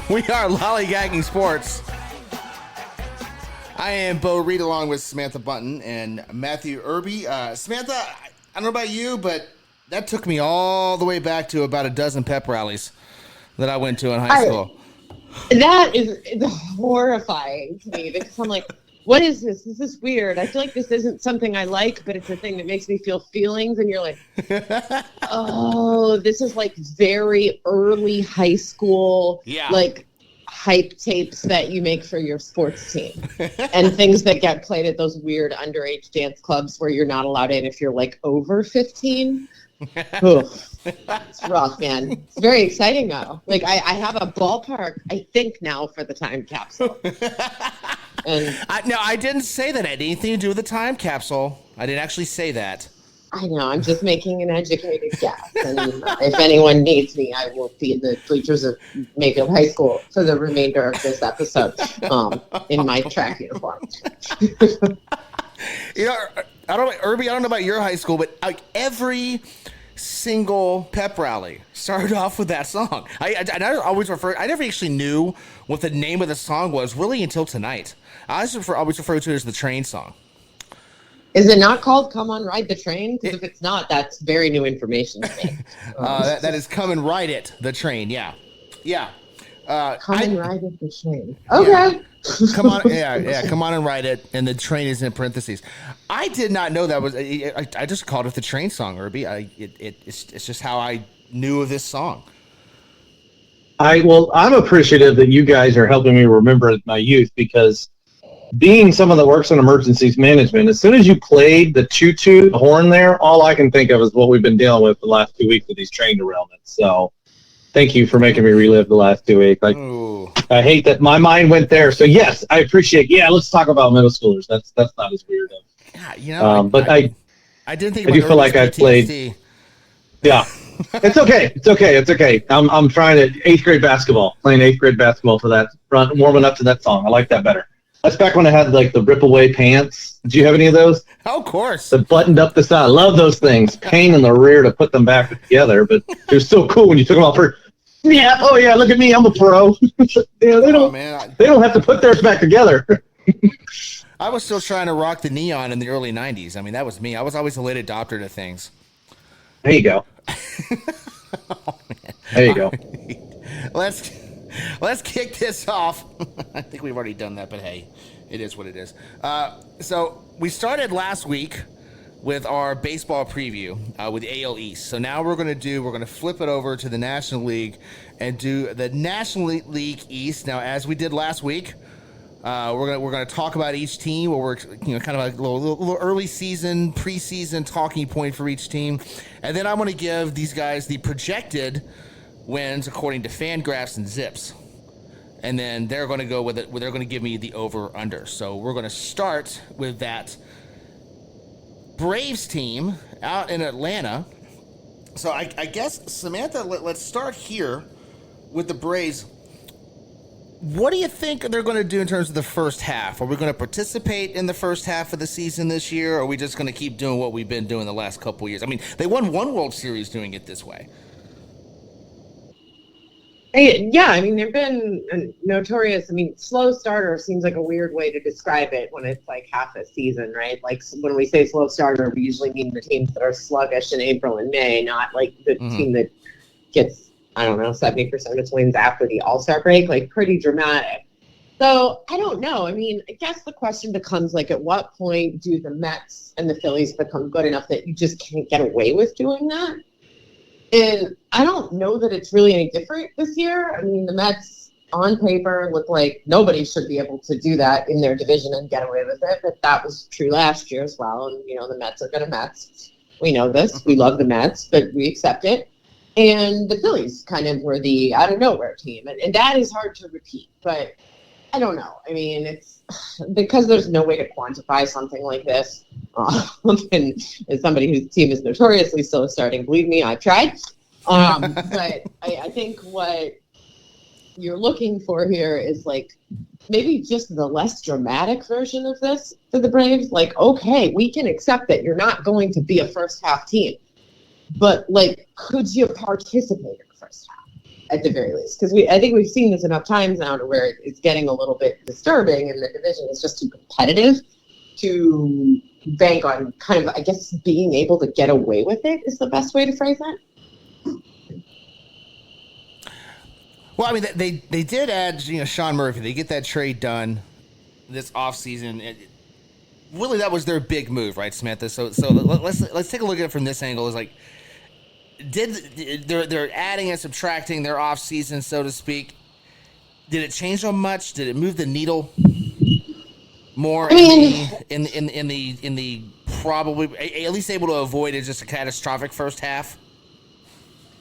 We are Lollygagging Sports. I am Bo Reed along with Samantha Bunten and Matthew Irby. Samantha, I don't know about you, but that took me all the way back to about a dozen pep rallies that I went to in high school. That is horrifying to me because I'm like, what is this? This is weird. I feel like this isn't something I like, but it's a thing that makes me feel feelings. And you're like, oh, this is like very early high school, like hype tapes that you make for your sports team and things that get played at those weird underage dance clubs where you're not allowed in if you're like over 15. It's rough, man. It's very exciting though. Like I have a ballpark, I think now for the time capsule. And I didn't say that it had anything to do with the time capsule. I didn't actually say that. I know. I'm just making an educated guess. And if anyone needs me, I will be in the bleachers of Mayfield High School for the remainder of this episode in my track uniform. You know, Irby, I don't know about your high school, but like every single pep rally started off with that song. I never actually knew what the name of the song was really until tonight. I always refer to it as the train song. Is it not called Come On Ride the Train? Because if it's not, that's very new information to me. That is Come and Ride It, the train, yeah. Come and ride it, the train. Okay. Yeah. Come on, come on and ride it, and the train is in parentheses. I did not know that was. I just called it the train song, Irby. It's just how I knew of this song. I'm appreciative that you guys are helping me remember my youth because being someone that works in emergencies management, as soon as you played the choo-choo, the horn there, all I can think of is what we've been dealing with the last 2 weeks with these train derailments. So thank you for making me relive the last 2 weeks. I hate that my mind went there. So yes, I appreciate. Yeah, let's talk about middle schoolers. That's not as weird. Yeah, you know, but I didn't think. I do feel like I played. Yeah, it's okay. It's okay. I'm trying to playing 8th grade basketball for that, warming up to that song. I like that better. That's back when I had like the rip away pants. Did you have any of those? Oh, of course. The buttoned up the side. I love those things. Pain in the rear to put them back together, but it was so cool when you took them off for. Yeah. Oh yeah. Look at me. I'm a pro. Yeah. They don't have to put theirs back together. I was still trying to rock the neon in the early 90s. I mean, that was me. I was always a late adopter to things. There you go. There you go. Let's kick this off. I think we've already done that, but hey, it is what it is. So we started last week with our baseball preview with the AL East. So now we're going to flip it over to the National League and do the National League East. Now, as we did last week, we're going to talk about each team. We're kind of a little early season, preseason talking point for each team, and then I'm going to give these guys the projected wins according to Fangraphs and Zips, and then they're going to go with it. They're going to give me the over/under. So we're going to start with that Braves team out in Atlanta. So I guess Samantha, let's start here with the Braves. What do you think they're going to do in terms of the first half? Are we going to participate in the first half of the season this year, or are we just going to keep doing what we've been doing the last couple of years? I mean, they won one World Series doing it this way. Yeah, I mean, they've been notorious. I mean, slow starter seems like a weird way to describe it when it's like half a season, right? Like when we say slow starter, we usually mean the teams that are sluggish in April and May, not like the team that gets, 70% of its wins after the All-Star break, like pretty dramatic. So I don't know. I mean, I guess the question becomes like, at what point do the Mets and the Phillies become good enough that you just can't get away with doing that? And I don't know that it's really any different this year. I mean, the Mets on paper look like nobody should be able to do that in their division and get away with it. But that was true last year as well. And, the Mets are going to Mets. We know this. We love the Mets, but we accept it. And the Phillies kind of were the out of nowhere team. And that is hard to repeat. But I don't know. I mean, it's because there's no way to quantify something like this. And as somebody whose team is notoriously slow starting, believe me, I've tried. But I think what you're looking for here is like maybe just the less dramatic version of this for the Braves. Like, okay, we can accept that you're not going to be a first half team, but like, could you participate in the first half? at the very least, because I think we've seen this enough times now to where it's getting a little bit disturbing, and the division is just too competitive to bank on kind of, I guess, being able to get away with it is the best way to phrase that. Well, I mean, they did add, Sean Murphy. They get that trade done this offseason. Really, that was their big move, right, Samantha? So let's take a look at it from this angle. Is like, they're adding and subtracting their offseason, so to speak. Did it change them much? Did it move the needle more in the probably at least able to avoid it just a catastrophic first half?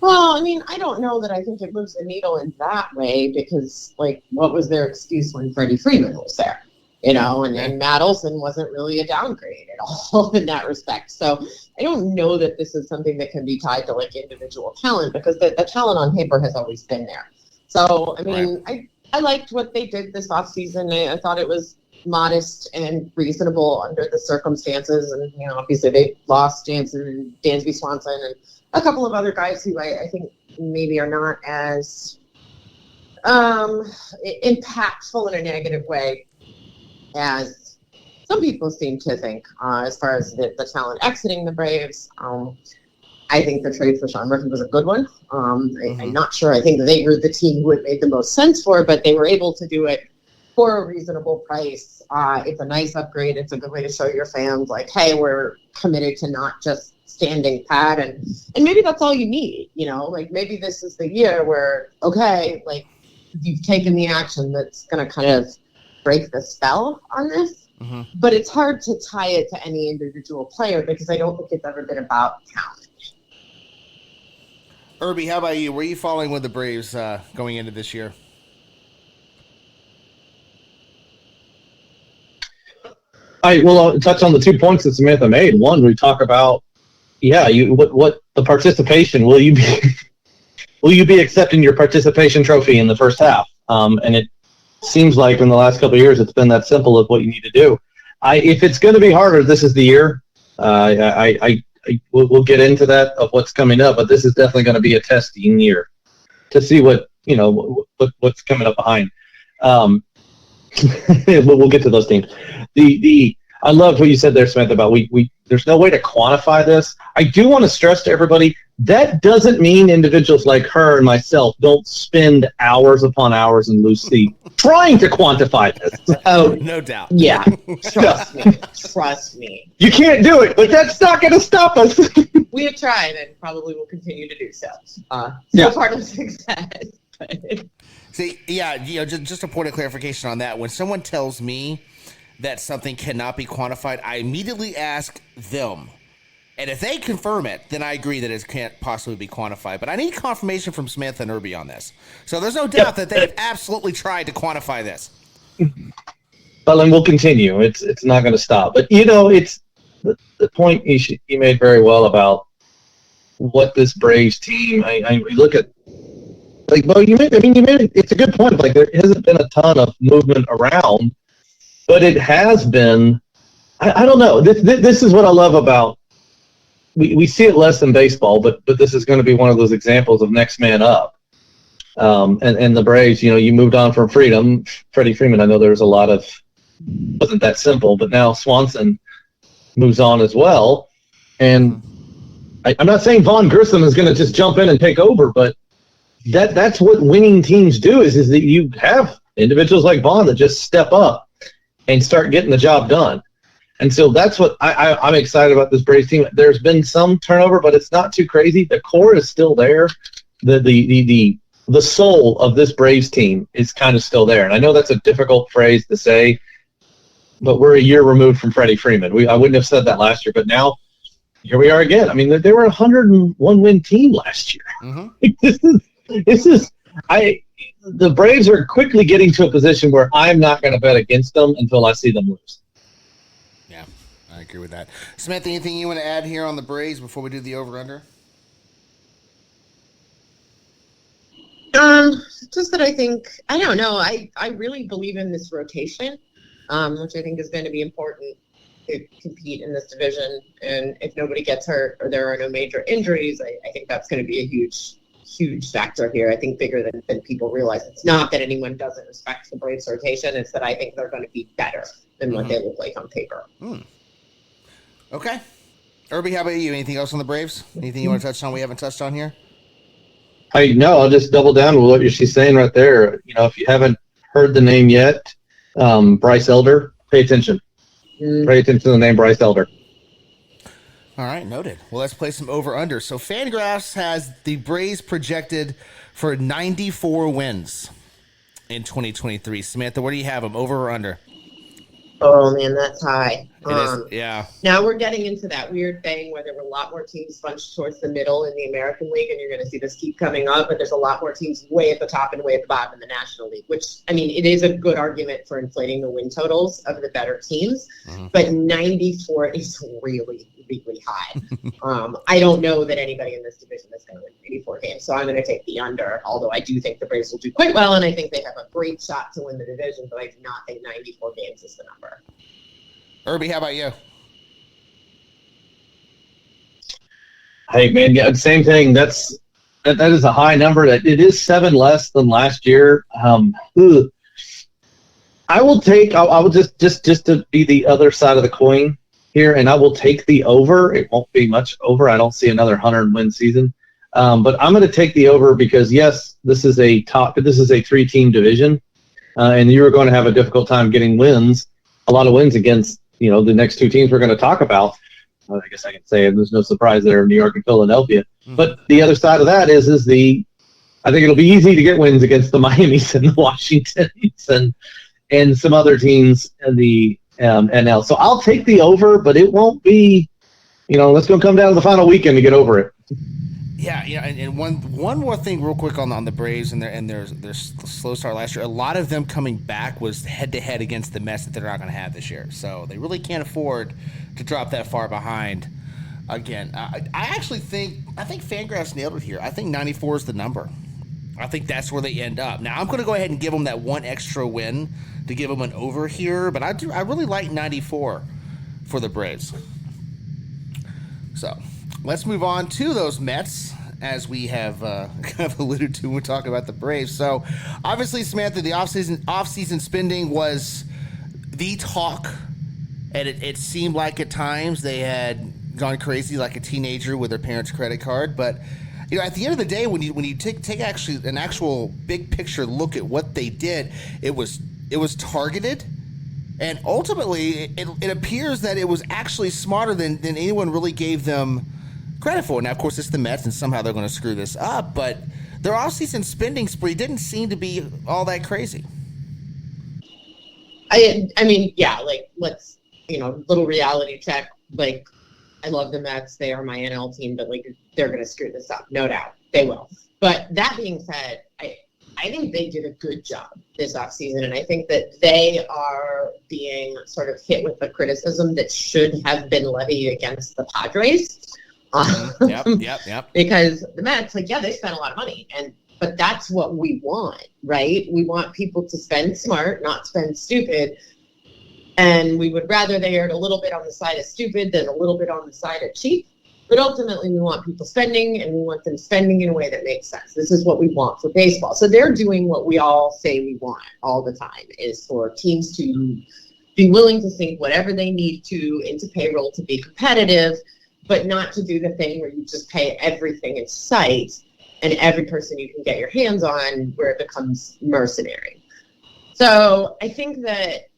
Well, I mean, I don't know that I think it moves the needle in that way because, like, what was their excuse when Freddie Freeman was there? And Matt Olson wasn't really a downgrade at all in that respect. So I don't know that this is something that can be tied to, like, individual talent because the talent on paper has always been there. So, I mean, right. I liked what they did this offseason. I thought it was modest and reasonable under the circumstances. And, obviously they lost Jansen and Dansby Swanson and a couple of other guys who I think maybe are not as impactful in a negative way as some people seem to think as far as the talent exiting the Braves. I think the trade for Sean Murphy was a good one. I'm not sure. I think they were the team who it made the most sense for, but they were able to do it for a reasonable price. It's a nice upgrade. It's a good way to show your fans, like, hey, we're committed to not just standing pat. And maybe that's all you need, like maybe this is the year where, okay, like you've taken the action that's going to kind of break the spell on this. Mm-hmm. But it's hard to tie it to any individual player because I don't think it's ever been about talent. Irby, how about you? Where are you following with the Braves going into this year? I'll touch on the 2 points that Samantha made. One, we talk about, what the participation, will you be accepting your participation trophy in the first half? And it seems like in the last couple of years, it's been that simple of what you need to do. If it's going to be harder, this is the year. We'll get into that of what's coming up, but this is definitely going to be a testing year to see what's coming up behind. We'll get to those teams. I love what you said there, Samantha, about there's no way to quantify this. I do want to stress to everybody that doesn't mean individuals like her and myself don't spend hours upon hours in loose sleep trying to quantify this. Oh, no doubt. Yeah, trust me. You can't do it, but that's not going to stop us. We have tried and probably will continue to do so. Part of success. See, just a point of clarification on that. When someone tells me that something cannot be quantified, I immediately ask them. And if they confirm it, then I agree that it can't possibly be quantified. But I need confirmation from Samantha and Irby on this. So there's no doubt that they've absolutely tried to quantify this. Well, and we'll continue. It's not going to stop. But, it's the point you made very well about what this Braves team, I look at, like, well, you made it's a good point. Like, there hasn't been a ton of movement around, but it has been, I don't know. This is what I love about, we see it less in baseball, but this is going to be one of those examples of next man up. And the Braves, you moved on from Freddie Freeman. I know there was a lot of, wasn't that simple, but now Swanson moves on as well. And I'm not saying Vaughn Grissom is going to just jump in and take over, but that's what winning teams do is that you have individuals like Vaughn that just step up and start getting the job done. And so that's what I'm excited about this Braves team. There's been some turnover, but it's not too crazy. The core is still there. The soul of this Braves team is kind of still there. And I know that's a difficult phrase to say, but we're a year removed from Freddie Freeman. I wouldn't have said that last year, but now here we are again. I mean, they were a 101-win team last year. Mm-hmm. The Braves are quickly getting to a position where I'm not going to bet against them until I see them lose. Yeah, I agree with that. Samantha, anything you want to add here on the Braves before we do the over-under? Just that I think, I don't know, I really believe in this rotation, which I think is going to be important to compete in this division. And if nobody gets hurt or there are no major injuries, I think that's going to be a huge huge factor here. I think bigger than people realize. It's not that anyone doesn't respect the Braves rotation. It's that I think they're going to be better than what they look like on paper. Okay. Irby, how about you? Anything else on the Braves? Anything you want to touch on we haven't touched on here? No, I'll just double down with what she's saying right there. If you haven't heard the name yet, Bryce Elder, pay attention. Pay attention to the name Bryce Elder. All right, noted. Well, let's play some over-under. So Fangraphs has the Braves projected for 94 wins in 2023. Samantha, where do you have them, over or under? Oh, man, that's high. It is, yeah. Now we're getting into that weird thing where there were a lot more teams bunched towards the middle in the American League, and you're going to see this keep coming up, but there's a lot more teams way at the top and way at the bottom in the National League, which, I mean, it is a good argument for inflating the win totals of the better teams, but 94 is really, really high. I don't know that anybody in this division is going to win 84 games, so I'm going to take the under, although I do think the Braves will do quite well, and I think they have a great shot to win the division, but I do not think 94 games is the number. Irby, how about you? Hey, man, yeah, same thing. That is a high number. It is 7 less than last year. I will just to be the other side of the coin here, and I will take the over. It won't be much over. I don't see another 100-win season. But I'm going to take the over because, yes, this is a 3-team division, and you're going to have a difficult time getting wins, a lot of wins against the next 2 teams we're going to talk about. I guess I can say there's no surprise there, New York and Philadelphia. But the other side of that is I think it'll be easy to get wins against the Miamis and the Washingtons and some other teams in the NL. So I'll take the over, but it won't be, let's go come down to the final weekend to get over it. Yeah, and one more thing real quick on the Braves and their slow start last year. A lot of them coming back was head-to-head against the Mets that they're not going to have this year. So they really can't afford to drop that far behind again. I think Fangraphs nailed it here. I think 94 is the number. I think that's where they end up. Now, I'm going to go ahead and give them that one extra win to give them an over here, but I really like 94 for the Braves. So let's move on to those Mets, as we have kind of alluded to when we talk about the Braves. So, obviously, Samantha, the off-season spending was the talk, and it seemed like at times they had gone crazy like a teenager with their parents' credit card. But at the end of the day, when you take actually an actual big picture look at what they did, it was targeted. And ultimately, it appears that it was actually smarter than anyone really gave them credit for. Now, of course, it's the Mets, and somehow they're going to screw this up, but their offseason spending spree didn't seem to be all that crazy. I mean, yeah, let's, little reality check. I love the Mets. They are my NL team, but, they're going to screw this up. No doubt. They will. But that being said, I think they did a good job this offseason, and I think that they are being sort of hit with the criticism that should have been levied against the Padres. Yep. Because the Mets, they spent a lot of money, but that's what we want, right? We want people to spend smart, not spend stupid, and we would rather they erred a little bit on the side of stupid than a little bit on the side of cheap. But ultimately, we want people spending, and we want them spending in a way that makes sense. This is what we want for baseball. So they're doing what we all say we want all the time, is for teams to be willing to sink whatever they need to into payroll to be competitive, but not to do the thing where you just pay everything in sight and every person you can get your hands on, where it becomes mercenary. So I think that,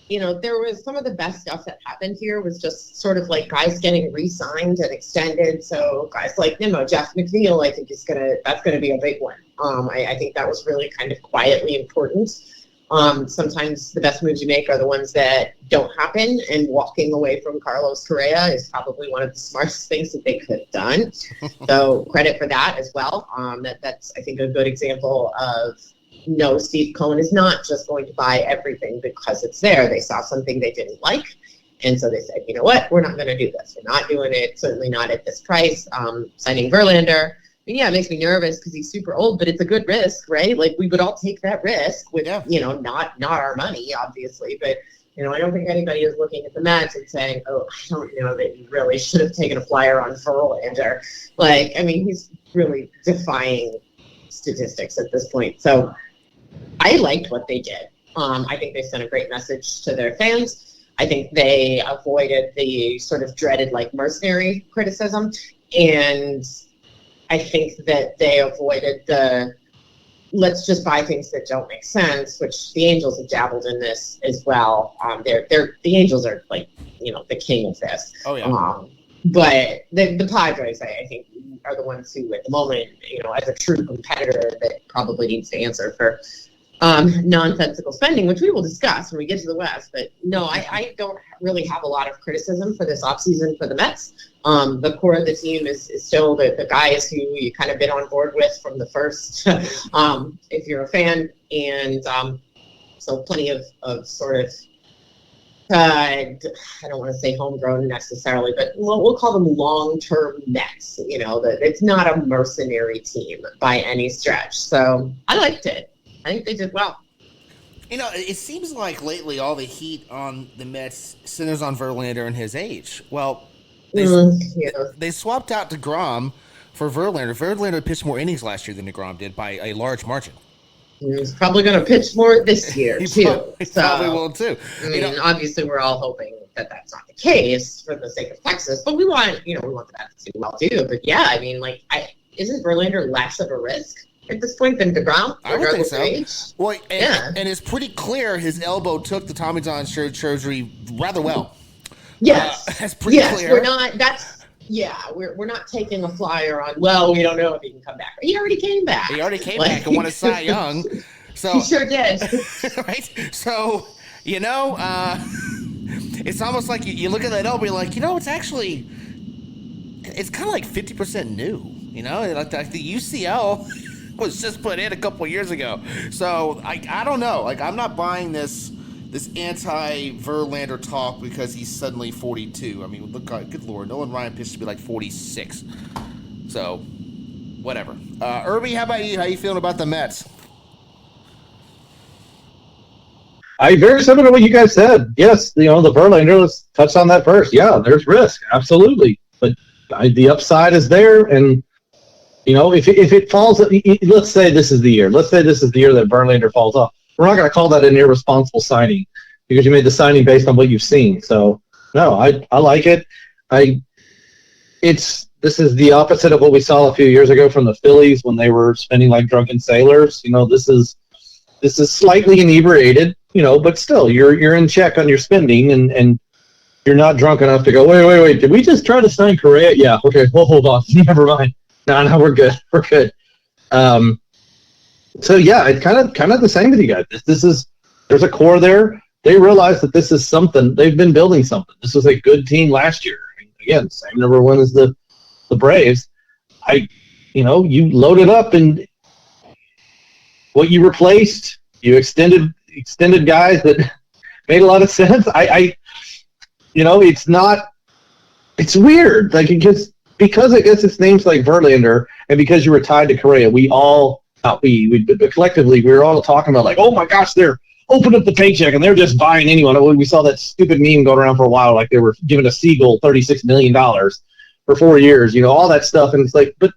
there was some of the best stuff that happened here was just sort of guys getting re-signed and extended. So guys like Jeff McNeil, I think that's going to be a big one. I think that was really kind of quietly important. Sometimes the best moves you make are the ones that don't happen, and walking away from Carlos Correa is probably one of the smartest things that they could have done. So credit for that as well. That's, I think, a good example of, no, Steve Cohen is not just going to buy everything because it's there. They saw something they didn't like, and so they said, you know what, we're not going to do this. We're not doing it, certainly not at this price. Signing Verlander, it makes me nervous because he's super old, but it's a good risk, right? We would all take that risk with, not our money, obviously. But, I don't think anybody is looking at the Mets and saying, oh, I don't know that you really should have taken a flyer on Verlander. really defying statistics at this point. So I liked what they did. I think they sent a great message to their fans. I think they avoided the sort of dreaded like mercenary criticism, and I think that they avoided the let's just buy things that don't make sense, which the Angels have dabbled in this as well. The Angels are like, the king of this. Oh yeah. But the Padres, I think, are the ones who, at the moment, as a true competitor, that probably needs to answer for nonsensical spending, which we will discuss when we get to the West. But no, I don't really have a lot of criticism for this offseason for the Mets. The core of the team is still the guys who you kind of been on board with from the first, if you're a fan. And so plenty of sort of, I don't want to say homegrown necessarily, but we'll call them long-term Mets. That it's not a mercenary team by any stretch. So I liked it. I think they did well. It seems like lately all the heat on the Mets centers on Verlander and his age. Well, they swapped out DeGrom for Verlander. Verlander pitched more innings last year than DeGrom did by a large margin. He's probably going to pitch more this year, too. He probably will, too. Obviously, we're all hoping that that's not the case for the sake of Texas, but we want the Mets to do well, too. But yeah, isn't Verlander less of a risk at this point than DeGrom? I would think so. Well, and it's pretty clear his elbow took the Tommy John surgery rather well. Yes, that's pretty clear. We're not. We're not taking a flyer on. Well, we don't know if he can come back. He already came back. He already came back and won a Cy Young. So he sure did. Right. So it's almost like you look at that elbow, you're like, it's actually, it's kind of like 50% new. Like the UCL was just put in a couple years ago. So I don't know. I'm not buying this anti-Verlander talk because he's suddenly 42. Look, good Lord, Nolan Ryan pitched to be like 46. So, whatever. Irby, how about you? How you feeling about the Mets? Very similar to what you guys said. Yes, the Verlander, let's touch on that first. Yeah, there's risk, absolutely. But the upside is there, and if it falls, let's say this is the year. Let's say this is the year that Verlander falls off. We're not going to call that an irresponsible signing because you made the signing based on what you've seen. So, no, I like it. This is the opposite of what we saw a few years ago from the Phillies when they were spending like drunken sailors. This is slightly inebriated, but still you're in check on your spending and you're not drunk enough to go, wait, did we just try to sign Correa? Yeah, okay, well, hold on, never mind. No, we're good. So yeah, it's kind of the same with you guys. There's a core there. They realize that this is something they've been building something. This was a good team last year. Again, same number one as the Braves. You loaded up and what you replaced, you extended guys that made a lot of sense. It's weird. Because I guess it's names like Verlander and because you were tied to Correa, collectively, we were all talking about oh my gosh, they're opening up the paycheck and they're just buying anyone. We saw that stupid meme going around for a while, like they were giving a Siegel $36 million for 4 years, all that stuff. And it's but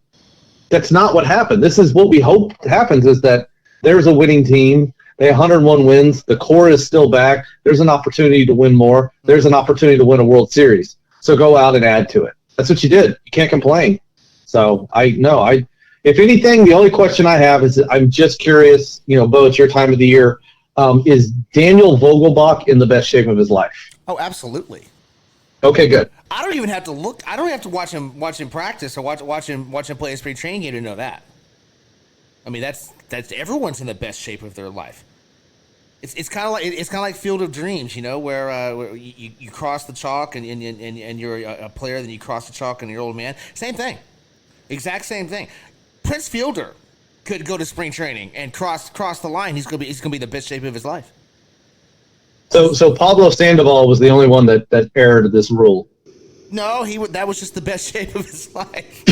that's not what happened. This is what we hope happens is that there's a winning team. They have 101 wins. The core is still back. There's an opportunity to win more. There's an opportunity to win a World Series. So go out and add to it. That's what you did. You can't complain. So if anything, the only question I have is I'm just curious, Bo, it's your time of the year. Is Daniel Vogelbach in the best shape of his life? Oh, absolutely. Okay, good. I don't even have to look. I don't have to watch him practice or watch him play a spring training game to know that. That's everyone's in the best shape of their life. It's kind of like Field of Dreams, where you cross the chalk and you're a player, then you cross the chalk and you're an old man. Same thing, exact same thing. Prince Fielder could go to spring training and cross the line. He's gonna be the best shape of his life. So Pablo Sandoval was the only one that erred this rule. No, that was just the best shape of his life.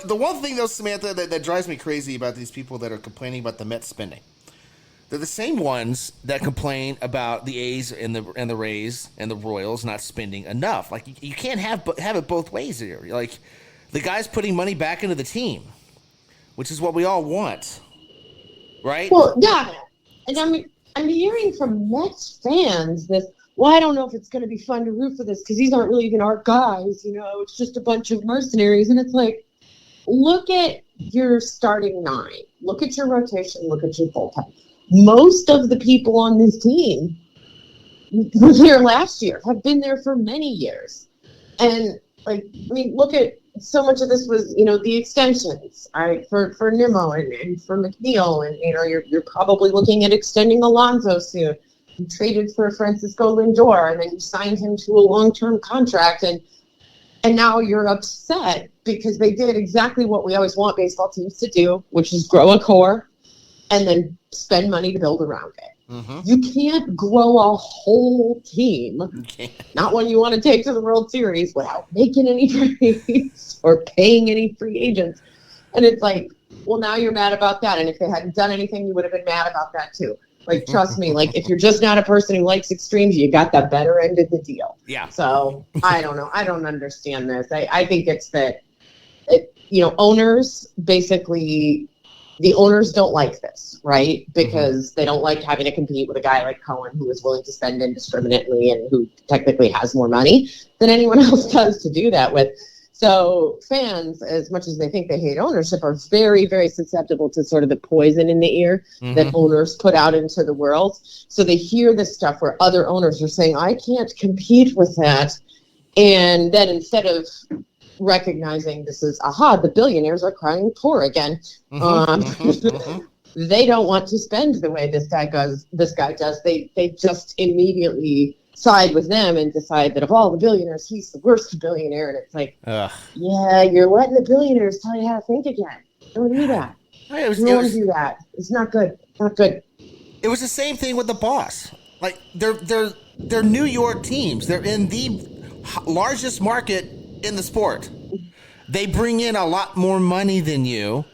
The one thing though, Samantha, that drives me crazy about these people that are complaining about the Mets spending. They're the same ones that complain about the A's and the Rays and the Royals not spending enough. Like you can't have it both ways here. Like the guy's putting money back into the team, which is what we all want, right? Well, yeah, and I'm hearing from Mets fans this. Well, I don't know if it's going to be fun to root for this because these aren't really even our guys. It's just a bunch of mercenaries, and it's like, look at your starting 9, look at your rotation, look at your bullpen. Most of the people on this team were there last year, have been there for many years. And, look at so much of this was, the extensions, right, for Nimmo and for McNeil. And, you're probably looking at extending Alonso soon. You traded for Francisco Lindor, and then you signed him to a long-term contract. And now you're upset because they did exactly what we always want baseball teams to do, which is grow a core and then spend money to build around it. Mm-hmm. You can't grow a whole team, not one you want to take to the World Series, without making any trades or paying any free agents. And it's like, well, now you're mad about that. And if they hadn't done anything, you would have been mad about that too. Trust me, if you're just not a person who likes extremes, you got the better end of the deal. Yeah. So I don't know. I don't understand this. I think it's that, owners basically, the owners don't like this, right? Because they don't like having to compete with a guy like Cohen, who is willing to spend indiscriminately and who technically has more money than anyone else does to do that with. So fans, as much as they think they hate ownership, are very, very susceptible to sort of the poison in the ear that owners put out into the world. So they hear this stuff where other owners are saying, I can't compete with that. And then instead of recognizing this is, the billionaires are crying poor again. They don't want to spend the way this guy does. They just immediately side with them and decide that of all the billionaires, he's the worst billionaire. And it's like, yeah, you're letting the billionaires tell you how to think again. Don't do that. Don't do that. It's not good. Not good. It was the same thing with the boss. They're New York teams. They're in the largest market in the sport. They bring in a lot more money than you,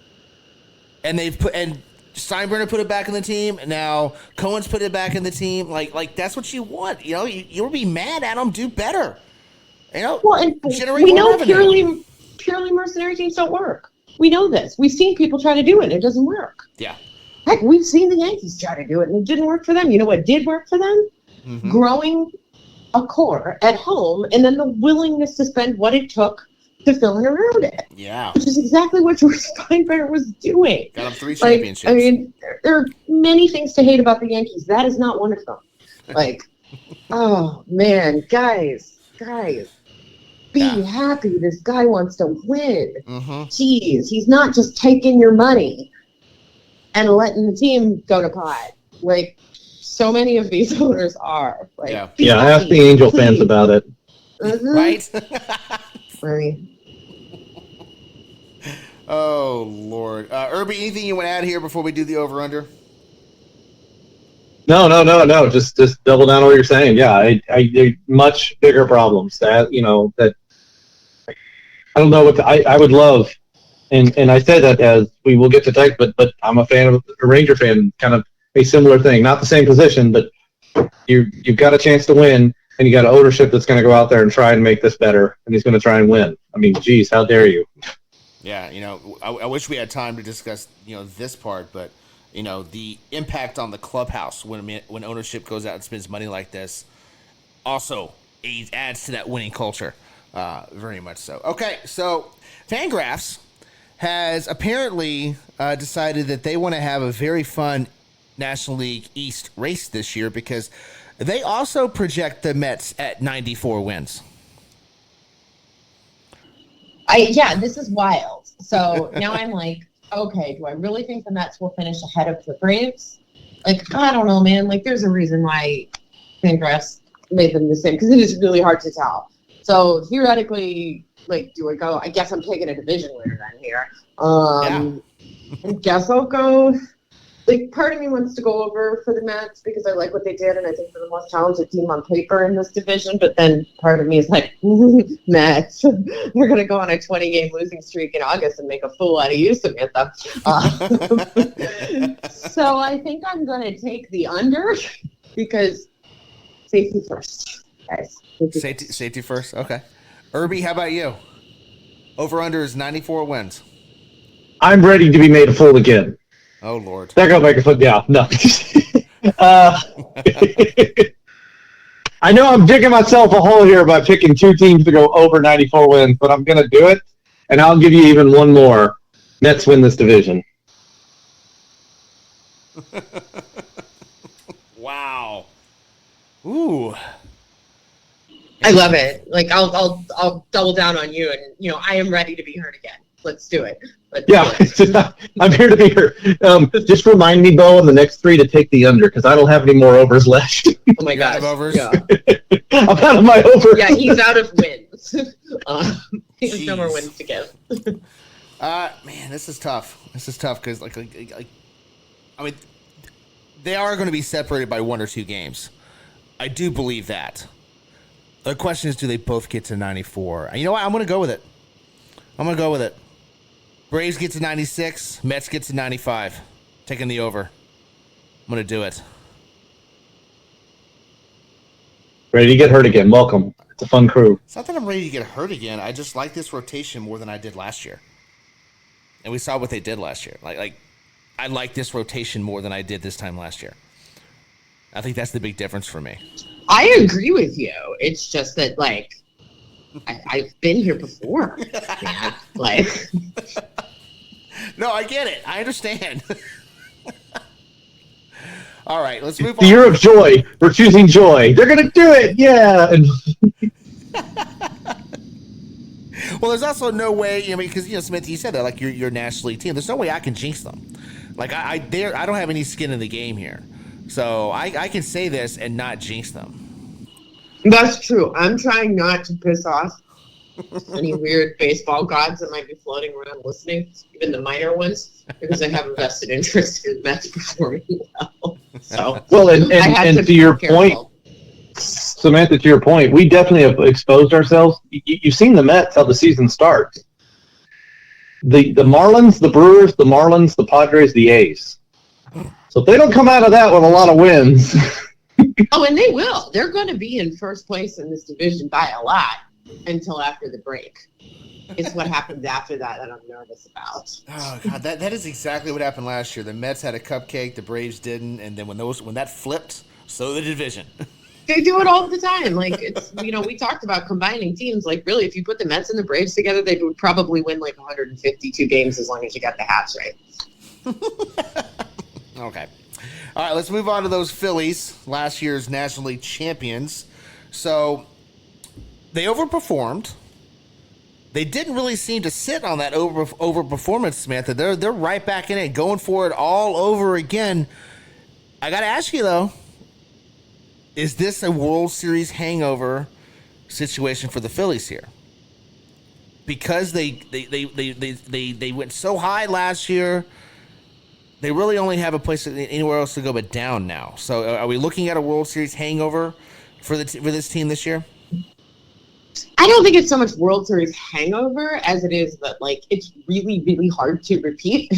and Steinbrenner put it back in the team. And now Cohen's put it back in the team. Like that's what you want. You'll be mad at them. Do better. Well, and we know purely mercenary teams don't work. We know this. We've seen people try to do it, and it doesn't work. Yeah. Heck, we've seen the Yankees try to do it, and it didn't work for them. You know what did work for them? Mm-hmm. Growing a core at home, and then the willingness to spend what it took to fill in around it. Yeah. Which is exactly what George Steinbrenner was doing. Got him 3 championships. There are many things to hate about the Yankees. That is not one of them. Oh, man, guys, be happy. This guy wants to win. Mm-hmm. Jeez, he's not just taking your money and letting the team go to pot. So many of these owners are. Ask the Angel fans about it. Mm-hmm. Right? Oh, Lord. Irby, anything you want to add here before we do the over-under? No. Just double down on what you're saying. Yeah, I much bigger problems. That I don't know what I would love, and I say that as we will get to text, but I'm a fan of a Ranger fan, kind of a similar thing. Not the same position, but you've got a chance to win, and you got an ownership that's going to go out there and try and make this better, and he's going to try and win. I mean, geez, how dare you? Yeah, I wish we had time to discuss, this part, but, the impact on the clubhouse when ownership goes out and spends money like this also adds to that winning culture, very much so. Okay, so Fangraphs has apparently decided that they want to have a very fun National League East race this year because they also project the Mets at 94 wins. This is wild. So now I'm like, okay, do I really think the Mets will finish ahead of the Braves? I don't know, man. There's a reason why Fangraphs made them the same because it is really hard to tell. So theoretically, do I go? I guess I'm taking a division winner then here. I guess I'll go like, part of me wants to go over for the Mets because I like what they did, and I think they're the most talented team on paper in this division. But then part of me is like, Mets, they're going to go on a 20-game losing streak in August and make a fool out of you, Samantha. So I think I'm going to take the under because safety first, guys. Safety first. Okay. Irby, how about you? Over under is 94 wins. I'm ready to be made a fool again. Oh, Lord. That gonna make a foot down. No. I know I'm digging myself a hole here by picking two teams to go over 94 wins, but I'm going to do it, and I'll give you even one more. Mets win this division. Wow. Ooh. I love it. Like, I'll double down on you, and I am ready to be hurt again. Let's do it. I'm here to be here. Just remind me, Bo, in the next 3 to take the under because I don't have any more overs left. Oh my gosh. Overs? Yeah. I'm out of my overs. Yeah, he's out of wins. He has no more wins to give. Man, this is tough. This is tough because, I mean, they are going to be separated by 1 or 2 games. I do believe that. The question is, do they both get to 94? You know what? I'm going to go with it. Braves get to 96. Mets get to 95. Taking the over. I'm going to do it. Ready to get hurt again. Welcome. It's a fun crew. It's not that I'm ready to get hurt again. I just like this rotation more than I did last year. And we saw what they did last year. Like I like this rotation more than I did this time last year. I think that's the big difference for me. I agree with you. It's just that, I've been here before. Man. No, I get it. I understand. All right, let's move on. The year of joy. We're choosing joy. They're going to do it. Yeah. Well, there's also no way, because, Samantha, you said that, your National League team. There's no way I can jinx them. I don't have any skin in the game here. So I can say this and not jinx them. That's true. I'm trying not to piss off any weird baseball gods that might be floating around listening, even the minor ones, because I have a vested interest in the Mets performing well. So, and to your point, Samantha, to your point, we definitely have exposed ourselves. You've seen the Mets, how the season starts. The Marlins, the Brewers, the Marlins, the Padres, the A's. So if they don't come out of that with a lot of wins. Oh, and they will. They're going to be in first place in this division by a lot until after the break. It's what happens after that I'm nervous about. Oh, God, that is exactly what happened last year. The Mets had a cupcake, the Braves didn't, and then when that flipped, so did the division. They do it all the time. It's we talked about combining teams. Really, if you put the Mets and the Braves together, they would probably win 152 games as long as you got the hats right. Okay. All right, let's move on to those Phillies, last year's National League champions. So they overperformed. They didn't really seem to sit on that overperformance, Samantha. They're right back in it, going for it all over again. I got to ask you, though, is this a World Series hangover situation for the Phillies here? Because they went so high last year, they really only have a place anywhere else to go but down now. So are we looking at a World Series hangover for this team this year? I don't think it's so much World Series hangover as it is that it's really, really hard to repeat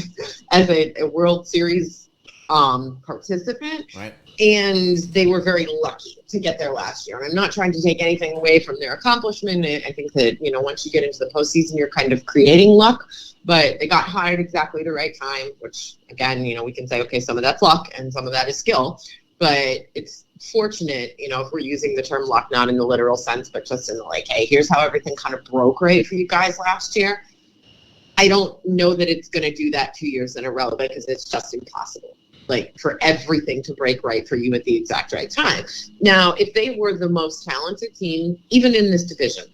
as a World Series participant. Right. And they were very lucky to get there last year. And I'm not trying to take anything away from their accomplishment. I think that, once you get into the postseason, you're kind of creating luck. But they got hot at exactly the right time, which, again, we can say, okay, some of that's luck and some of that is skill. But it's fortunate, if we're using the term luck, not in the literal sense, but just in hey, here's how everything kind of broke right for you guys last year. I don't know that it's going to do that 2 years in a row because it's just impossible. For everything to break right for you at the exact right time. Now, if they were the most talented team, even in this division,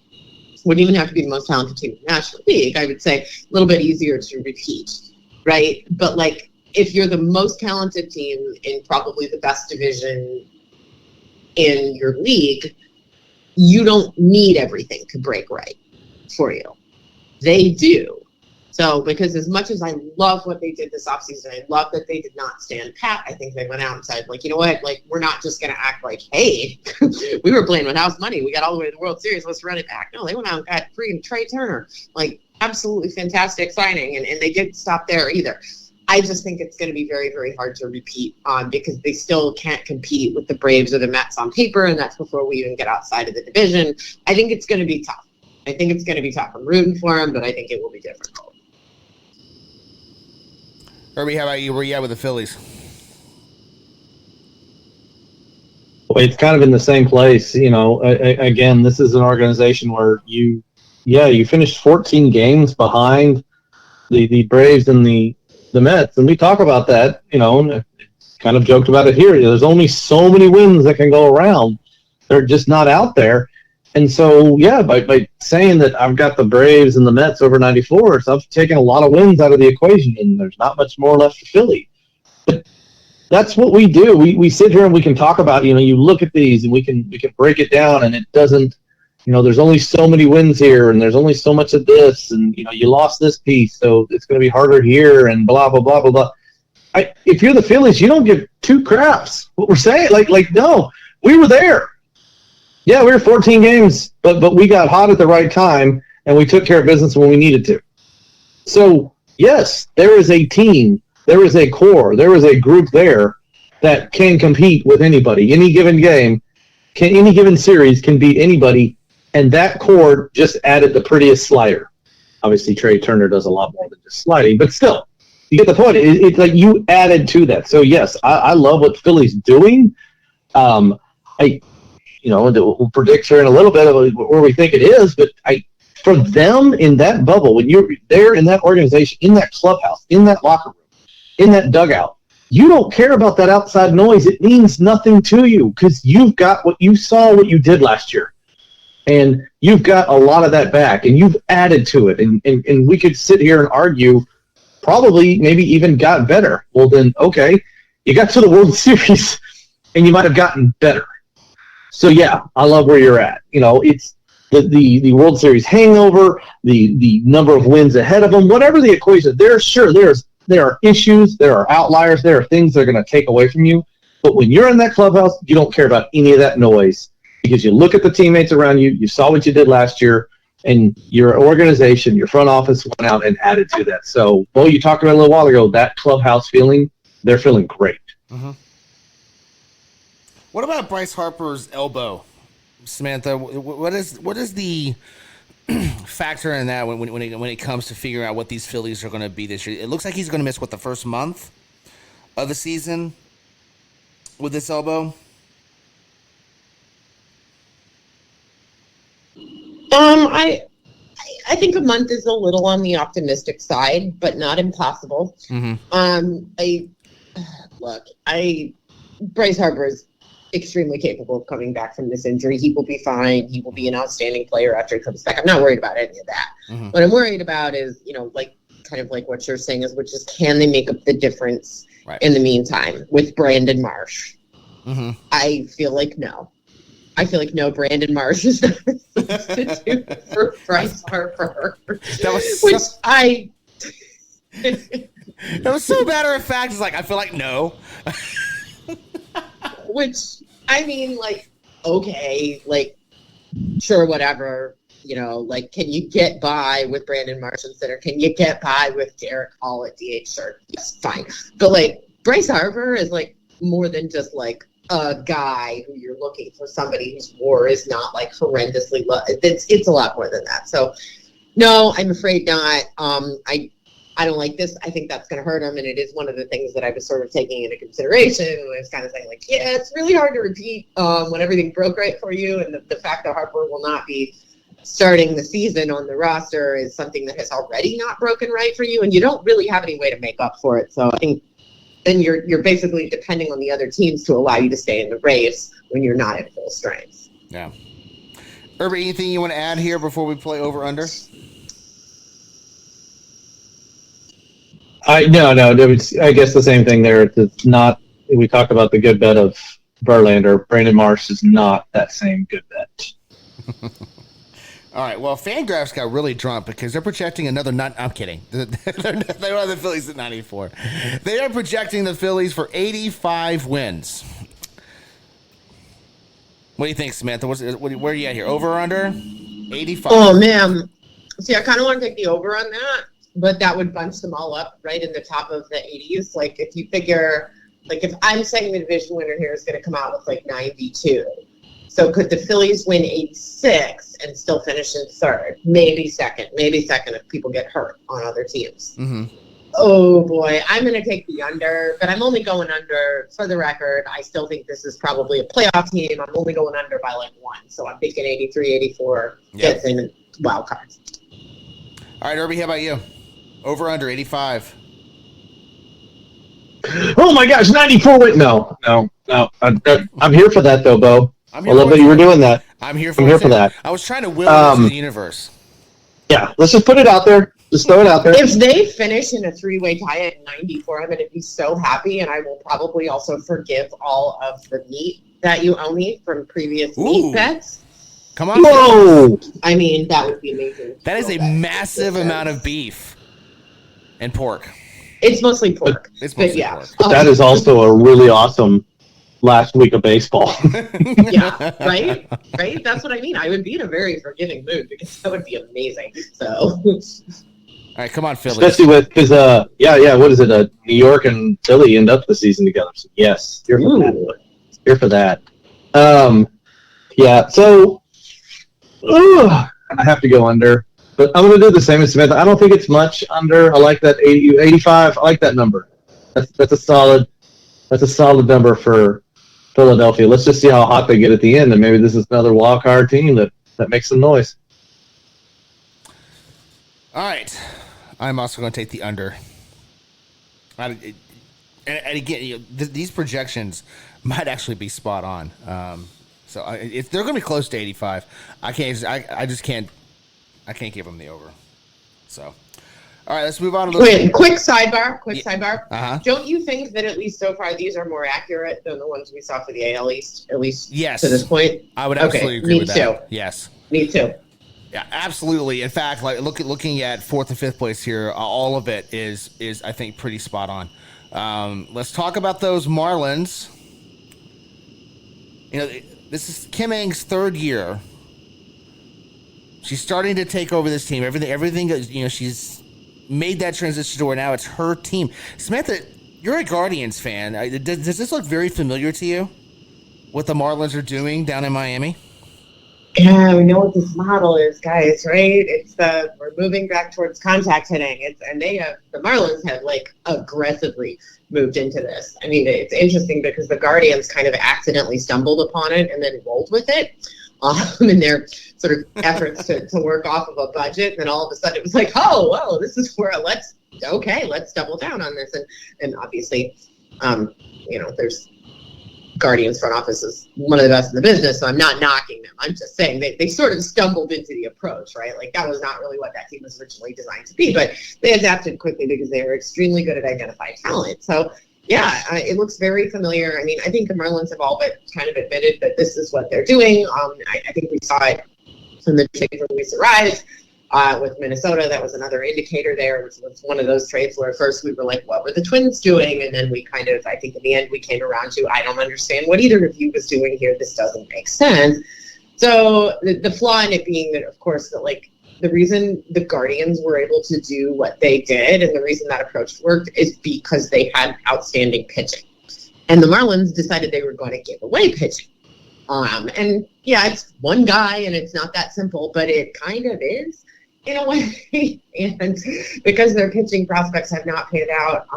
wouldn't even have to be the most talented team in the National League, I would say a little bit easier to repeat, right? But if you're the most talented team in probably the best division in your league, you don't need everything to break right for you. They do. So, because as much as I love what they did this offseason, I love that they did not stand pat. I think they went out and said, like, you know what? Like, we're not just going to act like, hey, we were playing with house money. We got all the way to the World Series. Let's run it back. No, they went out and got freaking Trey Turner. Like, absolutely fantastic signing. And they didn't stop there either. I just think it's going to be very, very hard to repeat because they still can't compete with the Braves or the Mets on paper. And that's before we even get outside of the division. I think it's going to be tough. I'm rooting for them, but I think it will be difficult. Irby, how about you? Where you at with the Phillies? Well, it's kind of in the same place. Again, this is an organization where you finished 14 games behind the Braves and the Mets. And we talk about that, and kind of joked about it here. There's only so many wins that can go around. They're just not out there. And so, by saying that I've got the Braves and the Mets over 94, so I've taken a lot of wins out of the equation, and there's not much more left for Philly. But that's what we do. We sit here and we can talk about, you look at these and we can break it down, and it doesn't, there's only so many wins here, and there's only so much of this, and, you lost this piece, so it's going to be harder here, and blah, blah, blah, blah, blah. If you're the Phillies, you don't give two craps. What we're saying, no, we were there. Yeah, we were 14 games, but we got hot at the right time, and we took care of business when we needed to. So, yes, there is a team, there is a core, there is a group there that can compete with anybody. Any given game, any given series can beat anybody, and that core just added the prettiest slider. Obviously, Trey Turner does a lot more than just sliding, but still, you get the point. It's like you added to that. So, yes, I love what Philly's doing. We'll predict here in a little bit of where we think it is, but for them in that bubble, when you're there in that organization, in that clubhouse, in that locker room, in that dugout, you don't care about that outside noise. It means nothing to you because you've got what you did last year, and you've got a lot of that back, and you've added to it, and we could sit here and argue, probably maybe even got better. Well, then, okay, you got to the World Series, and you might have gotten better. So, yeah, I love where you're at. It's the World Series hangover, the number of wins ahead of them, whatever the equation. There are issues, there are outliers, there are things that are going to take away from you. But when you're in that clubhouse, you don't care about any of that noise because you look at the teammates around you, you saw what you did last year, and your organization, your front office went out and added to that. So, Bo, you talked about a little while ago, that clubhouse feeling, they're feeling great. Mm-hmm. What about Bryce Harper's elbow, Samantha? What is the factor in that when it comes to figuring out what these Phillies are going to be this year? It looks like he's going to miss the first month of the season with this elbow. I think a month is a little on the optimistic side, but not impossible. Mm-hmm. Bryce Harper is extremely capable of coming back from this injury. He will be fine. He will be an outstanding player after he comes back. I'm not worried about any of that. Mm-hmm. What I'm worried about is, kind of like what you're saying which is can they make up the difference in the meantime with Brandon Marsh? Mm-hmm. I feel like no. Brandon Marsh is not a substitute for Bryce Harper. That was so matter of fact. It's like, I feel like no. Which, okay, sure, whatever, can you get by with Brandon Marsh in center? Can you get by with Derek Hall at DH? Sure, yes, fine. But, Bryce Harper is, more than just, a guy who you're looking for somebody whose WAR is not, horrendously low. It's a lot more than that. So, no, I'm afraid not. I don't like this. I think that's going to hurt him, and it is one of the things that I was sort of taking into consideration when I was kind of saying, it's really hard to repeat when everything broke right for you, and the fact that Harper will not be starting the season on the roster is something that has already not broken right for you, and you don't really have any way to make up for it. So I think then you're basically depending on the other teams to allow you to stay in the race when you're not at full strength. Yeah. Irby, anything you want to add here before we play over-under? No. I guess the same thing there. It's not. We talked about the good bet of Verlander. Brandon Marsh is not that same good bet. All right. Well, Fangraphs got really drunk because they're projecting another. I'm kidding. They don't have the Phillies at 94. They are projecting the Phillies for 85 wins. What do you think, Samantha? Where are you at here? Over or under? 85. Oh, man. See, I kind of want to take the over on that, but that would bunch them all up right in the top of the 80s. Like, if you figure, like, if I'm saying the division winner here is going to come out with, like, 92. So could the Phillies win 86 and still finish in third? Maybe second if people get hurt on other teams. Mm-hmm. Oh, boy. I'm going to take the under, but I'm only going under for the record. I still think this is probably a playoff team. I'm only going under by like 1. So I'm thinking 83, 84 gets in wild cards. All right, Irby, how about you? Over under 85. Oh my gosh, 94 win. No. I'm here for that though, Bo. I love that you were doing that. I'm here for that. I was trying to will it to the universe. Yeah, let's just put it out there. Just throw it out there. If they finish in a 3-way tie at 94, I'm going to be so happy, and I will probably also forgive all of the meat that you owe me from previous meat bets. Come on. Whoa! I mean, that would be amazing. That is a massive amount of beef and pork. It's mostly pork. It's mostly pork. But that is also a really awesome last week of baseball. Yeah, right? That's what I mean. I would be in a very forgiving mood because that would be amazing. So, all right, come on, Philly. Especially with because what is it? New York and Philly end up the season together. So yes, here for that. Here for that. Yeah. So, I have to go under, but I'm going to do the same as Samantha. I don't think it's much under. I like that 85. I like that number. That's a solid number for Philadelphia. Let's just see how hot they get at the end, and maybe this is another wild card team that makes some noise. All right, I'm also going to take the under. And again, these projections might actually be spot on. So if they're going to be close to 85, I just can't give them the over. So. All right, let's move on. Quick sidebar. Uh-huh. Don't you think that at least so far these are more accurate than the ones we saw for the AL East, at least yes. to this point? I would absolutely agree with that. Me too. Yes. Me too. Yeah, absolutely. In fact, like looking at 4th and 5th place here, all of it is I think pretty spot on. Let's talk about those Marlins. You know, this is Kim Ng's 3rd year. She's starting to take over this team. Everything. She's made that transition to where now it's her team. Samantha, you're a Guardians fan. Does this look very familiar to you? What the Marlins are doing down in Miami? Yeah, we know what this model is, guys, right? It's we're moving back towards contact hitting. The Marlins have like aggressively moved into this. I mean, it's interesting because the Guardians kind of accidentally stumbled upon it and then rolled with it. In their sort of efforts to work off of a budget, and then all of a sudden it was like, oh, well, this is where let's double down on this, and obviously, there's Guardians front office is one of the best in the business, so I'm not knocking them. I'm just saying they sort of stumbled into the approach, right? Like that was not really what that team was originally designed to be, but they adapted quickly because they were extremely good at identifying talent. So. Yeah, it looks very familiar. I mean, I think the Marlins have all but kind of admitted that this is what they're doing. I think we saw it in the trade for Luis Arraez with Minnesota. That was another indicator there. It was one of those trades where at first we were like, what were the Twins doing? And then we kind of, I think in the end, we came around to, I don't understand what either of you was doing here. This doesn't make sense. So the flaw in it being that, of course, that like, the reason the Guardians were able to do what they did and the reason that approach worked is because they had outstanding pitching. And the Marlins decided they were going to give away pitching. And yeah, it's one guy and it's not that simple, but it kind of is in a way. And because their pitching prospects have not panned out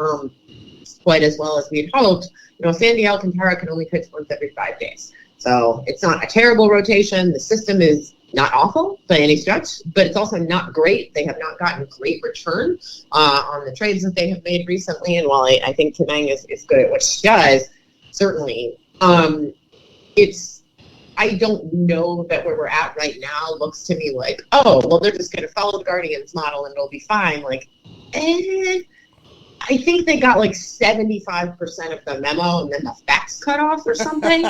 quite as well as we'd hoped, Sandy Alcantara can only pitch once every 5 days. So it's not a terrible rotation. The system is not awful by any stretch, but it's also not great. They have not gotten great return on the trades that they have made recently. And while I think Kim Ng is good at what she does, certainly, I don't know that where we're at right now looks to me like, oh, well, they're just going to follow the Guardians model and it'll be fine. Like, I think they got like 75% of the memo and then the facts cut off or something.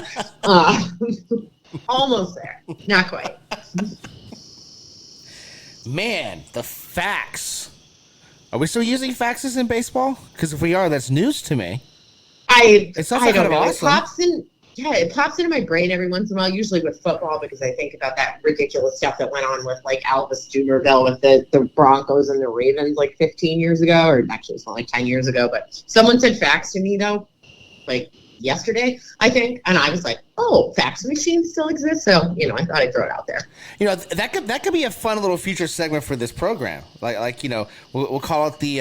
Almost there. Not quite. Man, the fax. Are we still using faxes in baseball? Because if we are, that's news to me. It's also I kind don't of know. awesome. It pops into my brain every once in a while, usually with football, because I think about that ridiculous stuff that went on with like Albus Dumerville with the Broncos and the Ravens like 15 years ago, or actually it's not like 10 years ago, but someone said fax to me though, like yesterday, I think, and I was like, oh, fax machines still exist, so I thought I'd throw it out there. That could be a fun little future segment for this program. We'll call it the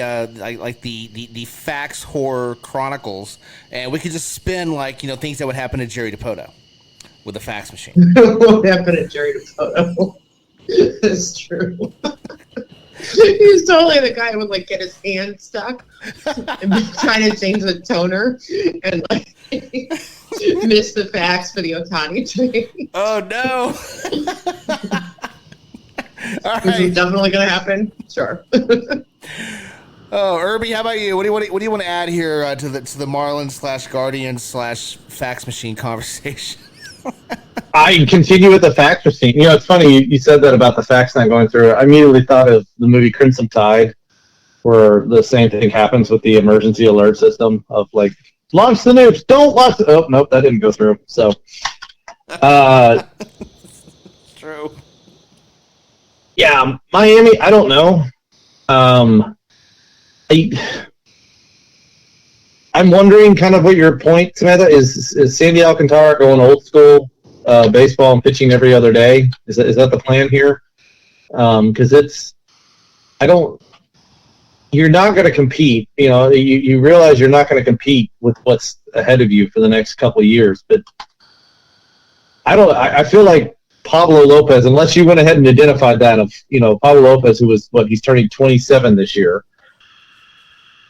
the Fax Horror Chronicles, and we could just spin things that would happen to Jerry DiPoto with a fax machine. What happened to Jerry DiPoto? It's true. He's totally the guy who would get his hand stuck and be trying to change the toner and miss the fax for the Otani trade. Oh no! All This right. is definitely going to happen. Sure. Oh, Irby, how about you? What do you want to add here to the Marlins /Guardians fax machine conversation? I continue with the fax machine. It's funny you said that about the fax not going through. I immediately thought of the movie Crimson Tide, where the same thing happens with the emergency alert system of launch the nukes, don't launch the... Oh, nope, that didn't go through. So, True. Yeah, Miami, I don't know. I'm wondering kind of what your point, Samantha, is Sandy Alcantara going old school baseball and pitching every other day? Is that the plan here? Because you're not going to compete. You realize you're not going to compete with what's ahead of you for the next couple of years. But I feel like Pablo Lopez, unless you went ahead and identified that Pablo Lopez, who was he's turning 27 this year.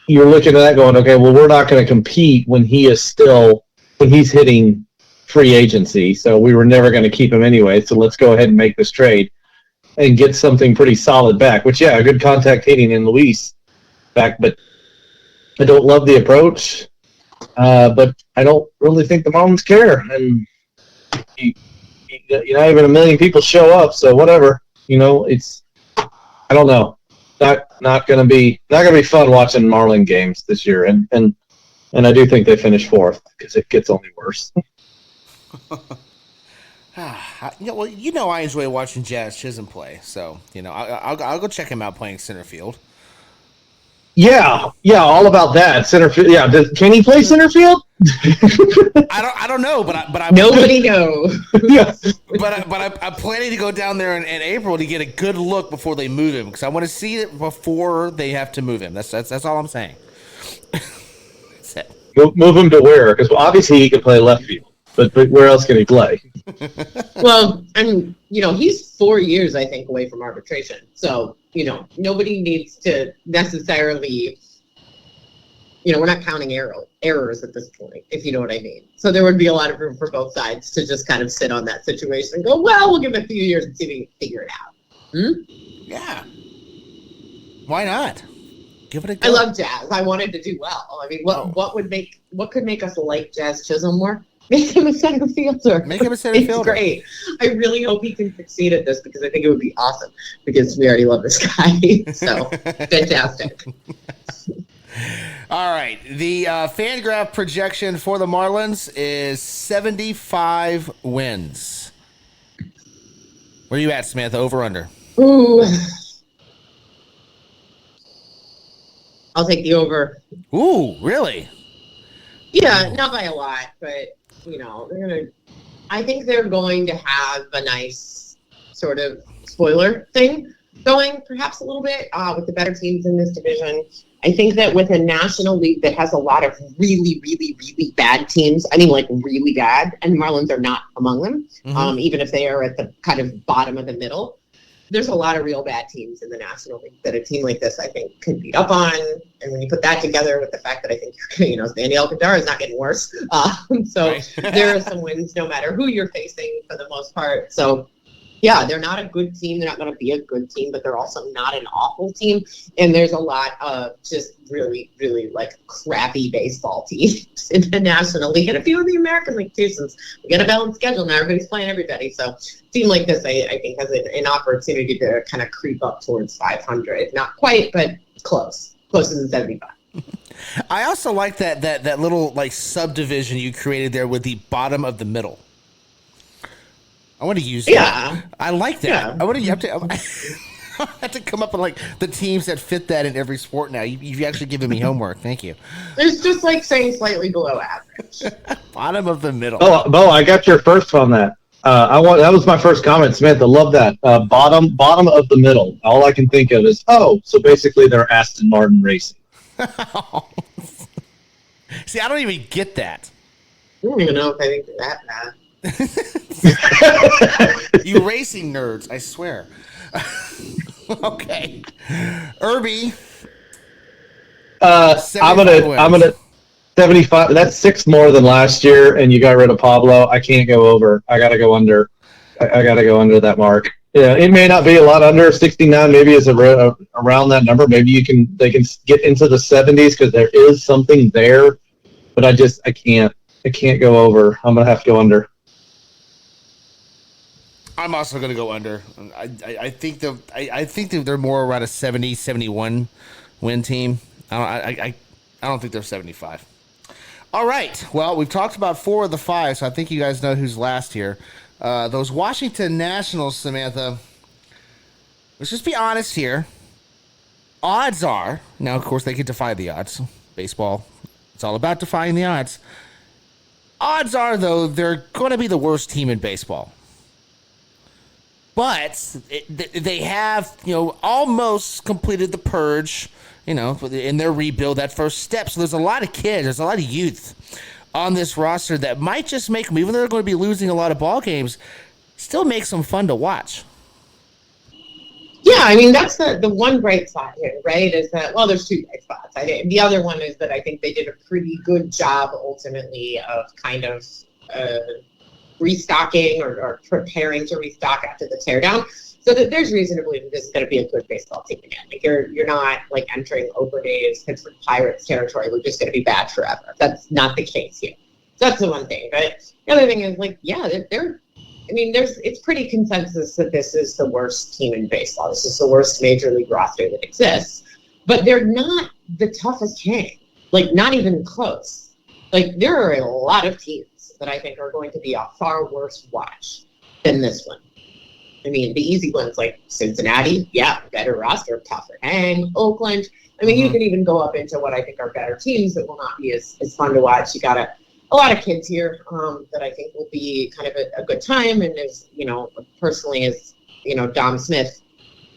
You're looking at that going, okay, well, we're not going to compete when he's hitting free agency. So we were never going to keep him anyway. So let's go ahead and make this trade and get something pretty solid back, which, yeah, a good contact hitting in Luis back, but I don't love the approach. But I don't really think the Marlins care. And not even 1 million people show up. So whatever, it's, I don't know. Not gonna be fun watching Marlin games this year, and I do think they finish fourth because it gets only worse. I enjoy watching Jazz Chisholm play, so I'll go check him out playing center field. Yeah, all about that center field. Yeah, can he play center field? I don't know, but I Nobody knows. Yeah. But I'm planning to go down there in April to get a good look before they move him, because I want to see it before they have to move him. That's all I'm saying. That's it. Move him to where? Because obviously he can play left field, but where else can he play? Well, and he's 4 years, I think, away from arbitration. So nobody needs to necessarily. We're not counting errors at this point, if you know what I mean. So there would be a lot of room for both sides to just kind of sit on that situation and go, well, we'll give it a few years and see if we can figure it out. Yeah. Why not? Give it a go. I love Jazz. I wanted to do well. I mean, what could make us like Jazz Chisholm more? Make him a center fielder. It's great. I really hope he can succeed at this, because I think it would be awesome, because we already love this guy. So, fantastic. All right. The Fangraph projection for the Marlins is 75 wins. Where are you at, Samantha? Over, under? Ooh. I'll take the over. Ooh, really? Yeah, not by a lot, but I think they're going to have a nice sort of spoiler thing going, perhaps a little bit, with the better teams in this division. I think that with a national league that has a lot of really, really, really bad teams, I mean, really bad, and Marlins are not among them, even if they are at the kind of bottom of the middle, there's a lot of real bad teams in the National League that a team like this, I think, can beat up on. And when you put that together with the fact that I think, Sandy Alcantara is not getting worse. So there are some wins no matter who you're facing for the most part. So Yeah, they're not a good team. They're not going to be a good team, but they're also not an awful team. And there's a lot of just really, really like crappy baseball teams in the National League and a few in the American League too, since we got a balanced schedule now. Everybody's playing everybody. So a team like this, I think, has an opportunity to kind of creep up towards 500. Not quite, but close. Closer than 75. I also like that little like subdivision you created there with the bottom of the middle. I want to use that. Yeah. I like that. Yeah. I want to. You have to. I have to come up with like the teams that fit that in every sport now. You've actually given me homework. Thank you. It's just like saying slightly below average. Bottom of the middle. Oh, Bo, I got your first on that. That was my first comment, Samantha. Love that. Bottom of the middle. All I can think of is, so basically they're Aston Martin racing. See, I don't even get that. I don't even know if I think they're that bad. You racing nerds, I swear. Okay. Irby. I'm gonna 75. That's 6 more than last year, and you got rid of Pablo. I can't go over. I gotta go under. I gotta go under that mark. Yeah, it may not be a lot under 69. Maybe it's around that number. Maybe they can get into the 70s because there is something there. But I can't go over. I'm gonna have to go under. I'm also going to go under. I think they're more around a 70, 71 win team. I don't think they're 75. All right. Well, we've talked about 4 of the 5, so I think you guys know who's last here. Those Washington Nationals, Samantha. Let's just be honest here. Odds are, now of course they can defy the odds. Baseball, it's all about defying the odds. Odds are, though, they're going to be the worst team in baseball. But they have, almost completed the purge, in their rebuild, that first step. So there's a lot of kids, there's a lot of youth on this roster that might just make them, even though they're going to be losing a lot of ball games, still makes them fun to watch. Yeah, I mean, that's the one bright spot here, right? Is that, well, there's 2 bright spots. The other one is that I think they did a pretty good job ultimately of kind of restocking or preparing to restock after the teardown, so that there's reason to believe that this is going to be a good baseball team again. Like you're not like entering Oakland A's, Pittsburgh Pirates territory. We're just going to be bad forever. That's not the case here. So that's the one thing. But the other thing is it's pretty consensus that this is the worst team in baseball. This is the worst major league roster that exists. But they're not the toughest hang. Like not even close. Like there are a lot of teams that I think are going to be a far worse watch than this one. I mean, the easy ones like Cincinnati, better roster, tougher hang. Oakland, you can even go up into what I think are better teams that will not be as fun to watch. You got a lot of kids here that I think will be kind of a good time. And as, personally as, Dom Smith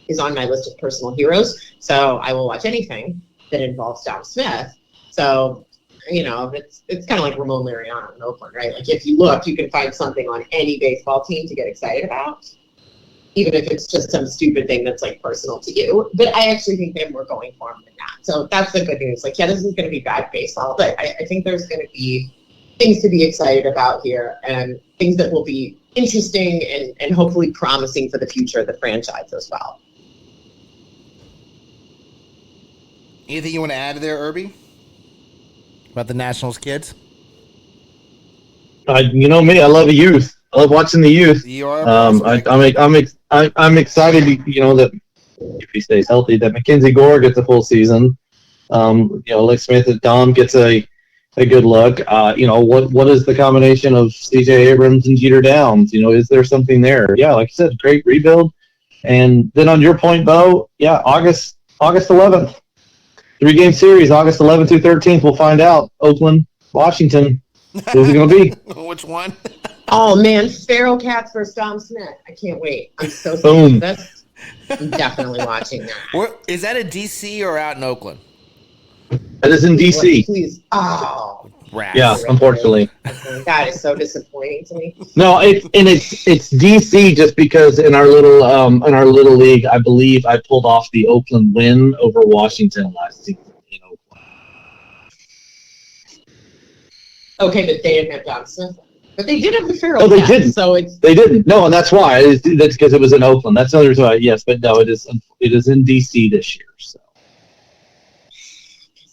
is on my list of personal heroes. So I will watch anything that involves Dom Smith. So it's kind of like Ramon Laureano in Oakland, right? Like if you look, you can find something on any baseball team to get excited about, even if it's just some stupid thing that's like personal to you. But I actually think they have more going for them than that. So that's the good news. Like, this is going to be bad baseball, but I think there's going to be things to be excited about here and things that will be interesting and hopefully promising for the future of the franchise as well. Anything you want to add there, Irby? About the Nationals kids? You know me, I love the youth. I love watching the youth. You are. I'm excited. That if he stays healthy, that Mackenzie Gore gets a full season. Like Samantha, Dom gets a good look. What is the combination of C.J. Abrams and Jeter Downs? Is there something there? Yeah, like you said, great rebuild. And then on your point, Bo, August 11th. 3-game series, August 11th through 13th. We'll find out. Oakland, Washington. Who's it going to be? Which one? Oh, man. Feral Cats versus Dom Smith. I can't wait. I'm so Boom. I'm definitely watching that. Is that in D.C. or out in Oakland? That is in D.C. Please. Oh. Rats. Yeah, unfortunately. That is so disappointing to me. No, it's DC just because in our little league, I believe I pulled off the Oakland win over Washington last season. Okay, but they didn't have Dom Smith. But they did have the feral Oh, they cats, didn't. so it's... They didn't. No, and that's why. That's because it was in Oakland. That's another reason why. Yes, but no, it is in D.C. this year. So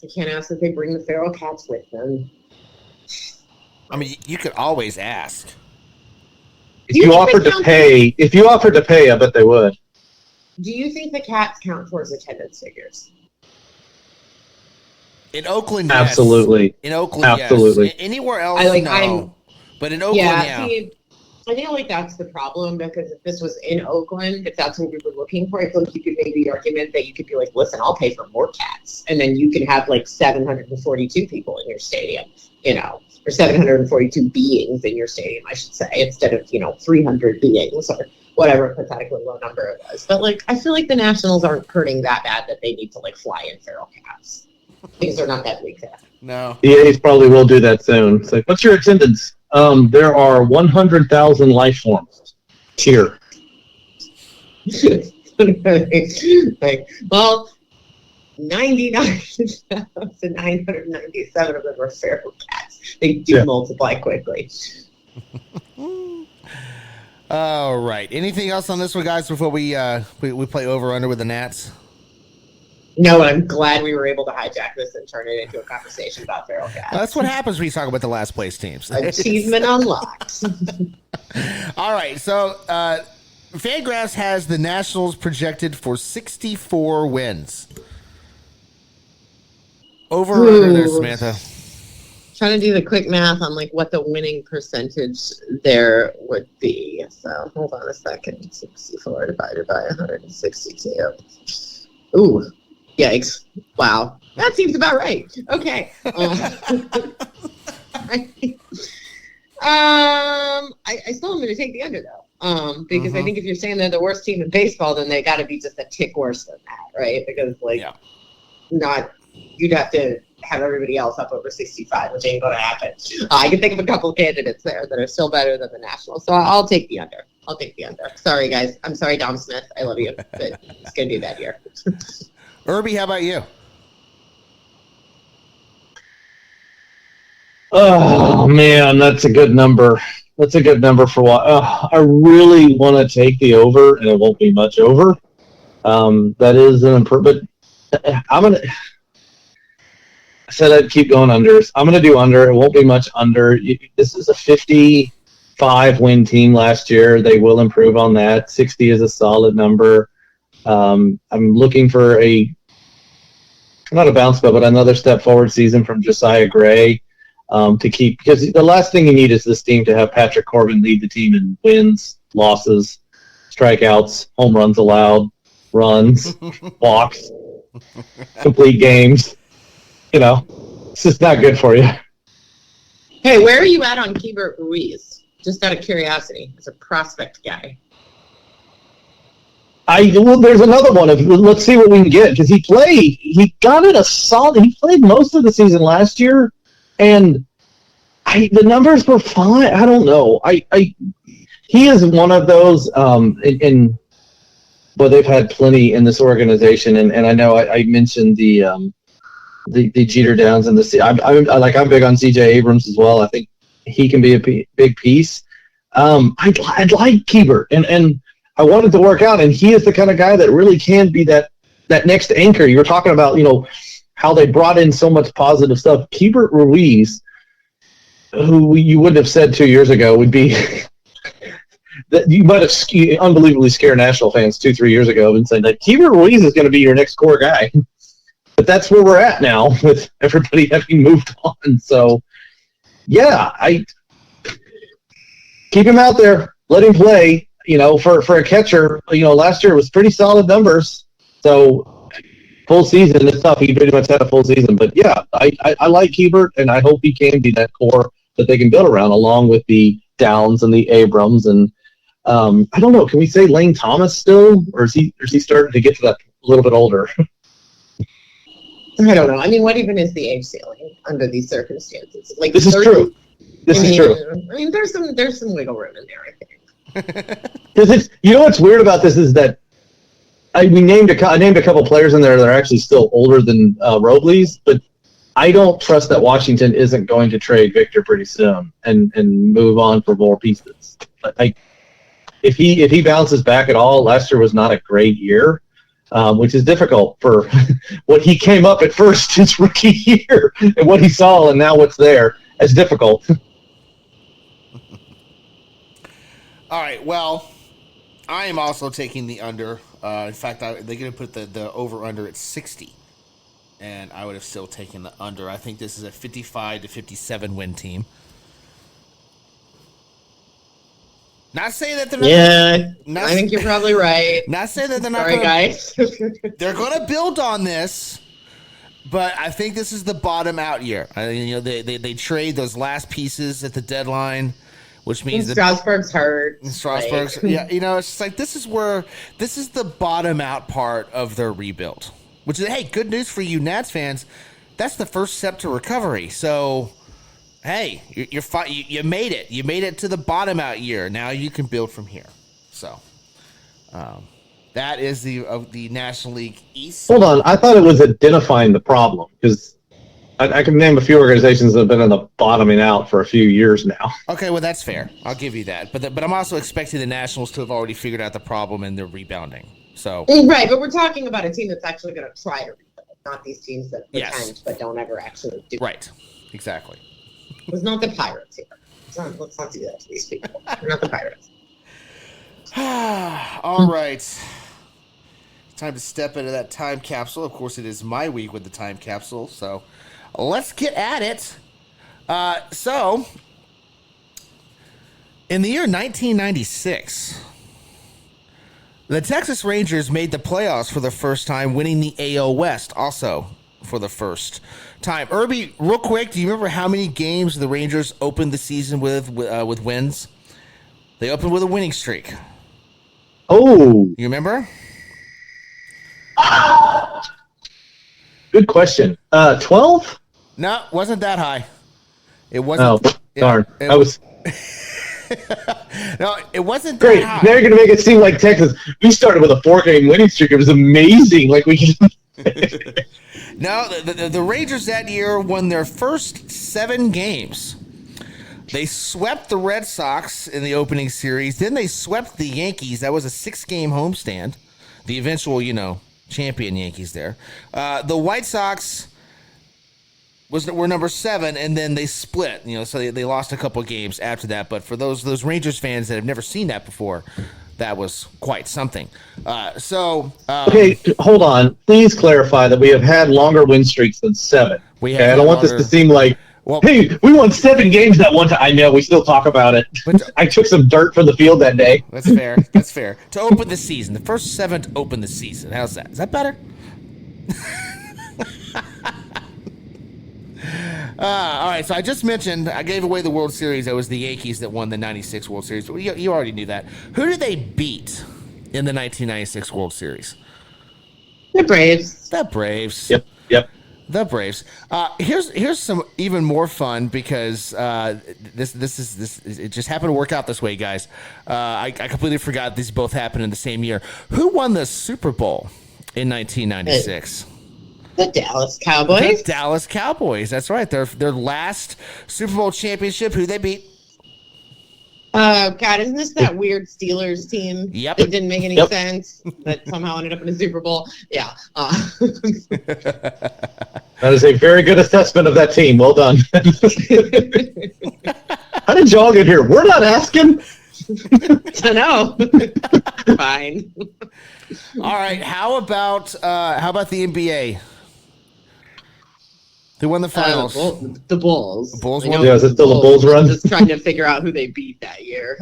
I can't ask if they bring the feral cats with them. I mean, you could always ask. if you offered to pay, I bet they would. Do you think the cats count towards attendance figures? In Oakland, yes. Absolutely. In Oakland, Absolutely. yes. Anywhere else, no. But in Oakland, yeah. See, I feel like that's the problem, because if this was in Oakland, if that's what we were looking for, I feel like you could make the argument that you could be like, listen, I'll pay for more cats. And then you can have like 742 people in your stadium, or 742 beings in your stadium, I should say, instead of, 300 beings or whatever pathetically low number it was. But like, I feel like the Nationals aren't hurting that bad that they need to like fly in feral cats. Things are not that weak there. No. The A's probably will do that soon. It's like, what's your attendance? There are 100,000 life forms here. Well, 99,997 of them are feral cats. They do multiply quickly. All right. Anything else on this one, guys, before we play over-under with the Nats? No, I'm glad we were able to hijack this and turn it into a conversation about feral cats. That's what happens when you talk about the last place teams. Achievement unlocked. All right, so Fangraphs has the Nationals projected for 64 wins. Over or under there, Samantha? Trying to do the quick math on like what the winning percentage there would be. So hold on a second. 64 divided by 162. Ooh. Yikes. Wow. That seems about right. Okay. I still am going to take the under, though. Because I think if you're saying they're the worst team in baseball, then they got to be just a tick worse than that, right? Because, you'd have to have everybody else up over 65, which ain't going to happen. I can think of a couple of candidates there that are still better than the Nationals. So I'll take the under. Sorry, guys. I'm sorry, Dom Smith. I love you, but it's going to be a bad year. Irby, how about you? Oh, man, that's a good number. That's a good number for what? I really want to take the over, and it won't be much over. That is an improvement. I'm going to... I said I'd keep going unders. I'm going to do under. It won't be much under. This is a 55-win team last year. They will improve on that. 60 is a solid number. I'm looking for not a bounce back, but another step forward season from Josiah Gray to keep, because the last thing you need is this team to have Patrick Corbin lead the team in wins, losses, strikeouts, home runs allowed, runs, walks, complete games. It's just not good for you. Hey, where are you at on Keibert Ruiz? Just out of curiosity, as a prospect guy. There's another one. Let's see what we can get, because he played most of the season last year, and the numbers were fine. I don't know. He is one of those, they've had plenty in this organization, and I know I mentioned the Jeter Downs and I'm big on CJ Abrams as well. I think he can be a big piece. I'd like Keibert, and I wanted to work out, and he is the kind of guy that really can be that next anchor. You were talking about, how they brought in so much positive stuff. Keibert Ruiz, who you wouldn't have said 2 years ago would be that you might have unbelievably scared National fans 2-3 years ago and said that Keibert Ruiz is going to be your next core guy. But that's where we're at now with everybody having moved on. So, yeah, I keep him out there, let him play. For a catcher, last year was pretty solid numbers. So full season, it's tough. He pretty much had a full season. But yeah, I like Keibert, and I hope he can be that core that they can build around, along with the Downs and the Abrams. And I don't know, can we say Lane Thomas still, or is he starting to get to that a little bit older? I don't know. I mean, what even is the age ceiling under these circumstances? Like, this is true. This is true. I mean, there's some wiggle room in there, I think. Because what's weird about this is that I named a couple players in there that are actually still older than Robles, but I don't trust that Washington isn't going to trade Victor pretty soon and move on for more pieces. If he bounces back at all, last year was not a great year, which is difficult for what he came up at first his rookie year and what he saw and now what's there. It's difficult. All right, well, I am also taking the under. In fact, they're going to put the over-under at 60. And I would have still taken the under. I think this is a 55 to 57 win team. Not saying that they're not. Yeah, I think you're probably right. Not saying that they're not. Sorry, guys. They're going to build on this, but I think this is the bottom out year. They trade those last pieces at the deadline, which means Strasburg's hurt. Strasburg's, yeah. It's just like this is the bottom out part of their rebuild. Which is, hey, good news for you Nats fans. That's the first step to recovery. So, hey, you're fine. You made it. You made it to the bottom out year. Now you can build from here. So, that is the National League East. Hold on. I thought it was identifying the problem because I can name a few organizations that have been in the bottoming out for a few years now. Okay, well, that's fair. I'll give you that. But I'm also expecting the Nationals to have already figured out the problem and they're rebounding. So right, but we're talking about a team that's actually going to try to rebuild, not these teams that pretend but don't ever actually do. Right, exactly. It's not the Pirates here. Let's not do that to these people. They're not the Pirates. All right. Time to step into that time capsule. Of course, it is my week with the time capsule, so let's get at it. So, in the year 1996... the Texas Rangers made the playoffs for the first time, winning the AL West also for the first time. Irby, real quick, do you remember how many games the Rangers opened the season with wins? They opened with a winning streak. Oh. You remember? Good question. 12? No, wasn't that high. It wasn't. Oh, darn. I was... No, it wasn't that great. high. Now you're going to make it seem like Texas. We started with a 4-game winning streak. It was amazing. Like we. No, the Rangers that year won their first 7 games. They swept the Red Sox in the opening series. Then they swept the Yankees. That was a 6-game homestand. The eventual, champion Yankees there. The White Sox were number 7, and then they split. So they lost a couple games after that. But for those Rangers fans that have never seen that before, that was quite something. Okay, hold on. Please clarify that we have had longer win streaks than 7. I don't want this to seem like, hey, we won 7 games that one time. I know, we still talk about it. I took some dirt from the field that day. That's fair. That's fair. To open the season. The first 7 to open the season. How's that? Is that better? All right, so I just mentioned, I gave away the World Series. It was the Yankees that won the 96 World Series. You already knew that. Who did they beat in the 1996 World Series? The Braves. The Braves. Yep. The Braves. Here's some even more fun because this it just happened to work out this way, guys. I completely forgot these both happened in the same year. Who won the Super Bowl in 1996? The Dallas Cowboys. The Dallas Cowboys. That's right. Their last Super Bowl championship. Who they beat? God, isn't this that weird Steelers team? Yep. That didn't make any sense. That somehow ended up in a Super Bowl. Yeah. That is a very good assessment of that team. Well done. How did y'all get here? We're not asking. I know. Fine. All right. How about the NBA? Who won the finals? The Bulls. The Bulls won. Yeah, is it still the Bulls run? Just trying to figure out who they beat that year.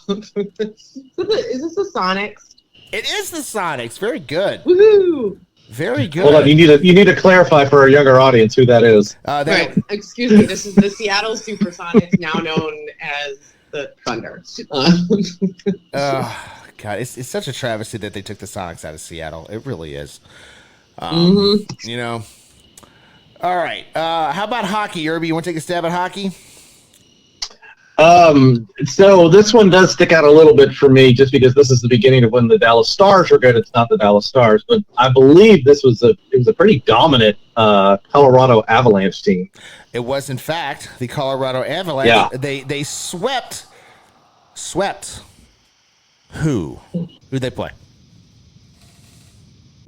Is this the Sonics? It is the Sonics. Very good. Woohoo! Very good. Hold on, you need to clarify for our younger audience who that is. Right. Excuse me. This is the Seattle Supersonics, now known as the Thunder. God, it's such a travesty that they took the Sonics out of Seattle. It really is. All right. How about hockey, Irby? You want to take a stab at hockey? So this one does stick out a little bit for me, just because this is the beginning of when the Dallas Stars were good. It's not the Dallas Stars, but I believe it was a pretty dominant Colorado Avalanche team. It was, in fact, the Colorado Avalanche. Yeah. They swept. Who? Who'd they play?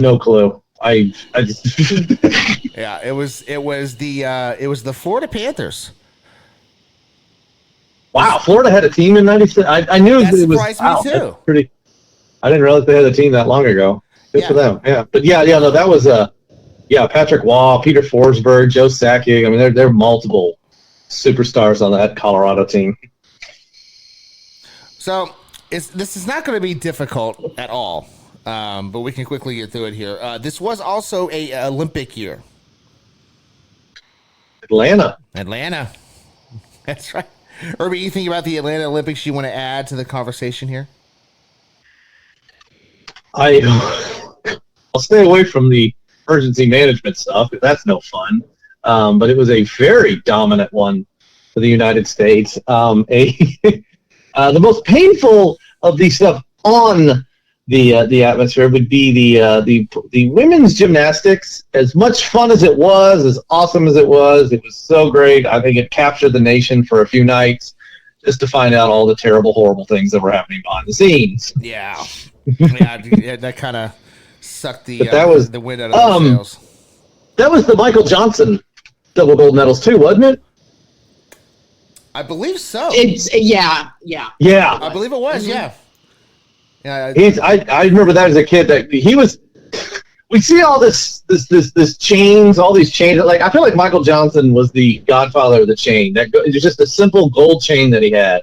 No clue. I just Yeah, it was the Florida Panthers. Wow, Florida had a team in '96. I knew That it was. surprised me Wow, too. that's pretty. I didn't realize they had a team that long ago. Good for them. Yeah, but no, that was Patrick Waugh, Peter Forsberg, Joe Sakic. I mean, there are multiple superstars on that Colorado team. So this is not going to be difficult at all, but we can quickly get through it here. This was also a Olympic year. Atlanta. That's right. Irby, you think about the Atlanta Olympics you want to add to the conversation here? I'll stay away from the emergency management stuff. That's no fun. But it was a very dominant one for the United States. The most painful of the stuff on the atmosphere would be the women's gymnastics. As much fun as it was, as awesome as it was so great. I think it captured the nation for a few nights, just to find out all the terrible, horrible things that were happening behind the scenes. Yeah, that kind of sucked the wind out of the sails. That was the Michael Johnson double gold medals too, wasn't it? I believe so. Yeah. I believe it was. Mm-hmm. Yeah. I remember that as a kid. That he was. We see all this chains, all these chains. Like, I feel like Michael Johnson was the godfather of the chain. It was just a simple gold chain that he had,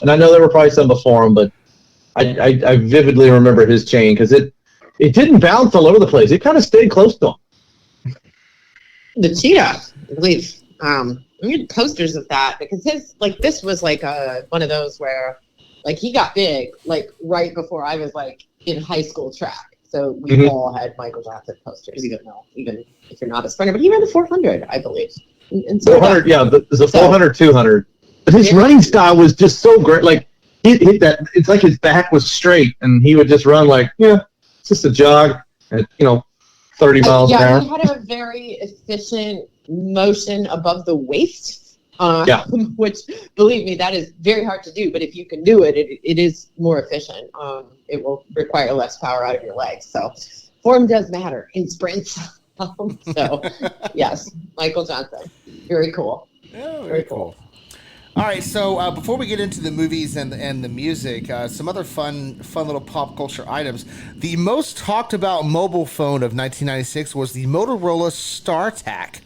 and I know there were probably some before him, but I vividly remember his chain because it didn't bounce all over the place. It kind of stayed close to him. The cheetah, I believe. We had posters of that because this was like one of those where like he got big like right before I was like in high school track. So we all had Michael Johnson posters, even if you're not a sprinter. But he ran the 400, I believe. And so 400, the 400, 200. But his running style was just so great. Like he hit that. It's like his back was straight, and he would just run like it's just a jog at 30 miles an hour. He had a very efficient motion above the waist. Which, believe me, that is very hard to do. But if you can do it, it is more efficient. It will require less power out of your legs. So form does matter in sprints. So, yes, Michael Johnson. Very cool. Yeah, very cool. All right, so before we get into the movies and the music, some other fun little pop culture items. The most talked about mobile phone of 1996 was the Motorola StarTAC.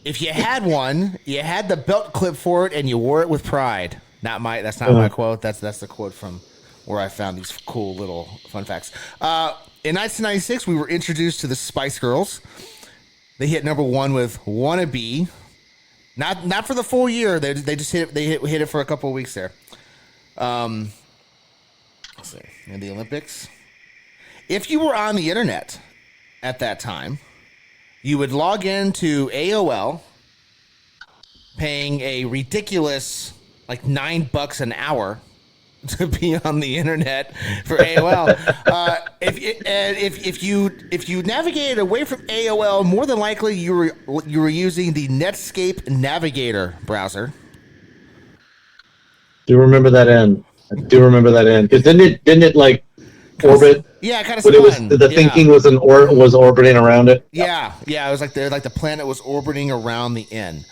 If you had one, you had the belt clip for it, and you wore it with pride. That's not my quote. That's the quote from where I found these cool little fun facts. In 1996, we were introduced to the Spice Girls. They hit number one with "Wannabe." Not for the full year. They just hit it for a couple of weeks there. Let's see. In the Olympics, if you were on the internet at that time, you would log into AOL, paying a ridiculous like $9 an hour to be on the internet for AOL. If you navigated away from AOL, more than likely you were using the Netscape Navigator browser. Do remember that end? I do remember that end because didn't it like orbit? Yeah, kind of. But it was the thinking was was orbiting around it. Yeah. It was like the planet was orbiting around the end.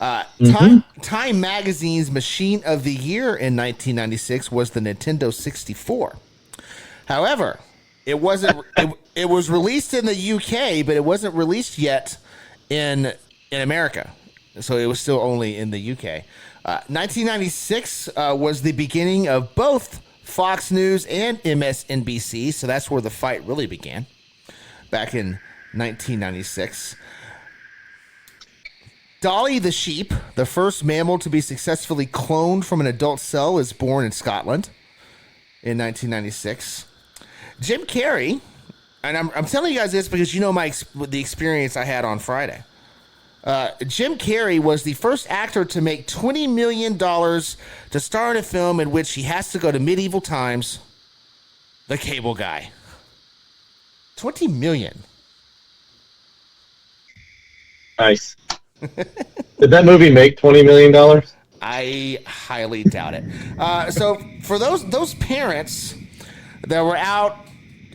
Time Magazine's Machine of the Year in 1996 was the Nintendo 64. However, it wasn't. It was released in the UK, but it wasn't released yet in America. So it was still only in the UK. 1996 was the beginning of both Fox News and MSNBC, so that's where the fight really began, back in 1996. Dolly the sheep, the first mammal to be successfully cloned from an adult cell, is born in Scotland in 1996. Jim Carrey, and I'm telling you guys this because you know the experience I had on Friday. Jim Carrey was the first actor to make $20 million to star in a film in which he has to go to medieval times. The Cable Guy. $20 million. Nice. Did that movie make $20 million? I highly doubt it. So for those parents that were out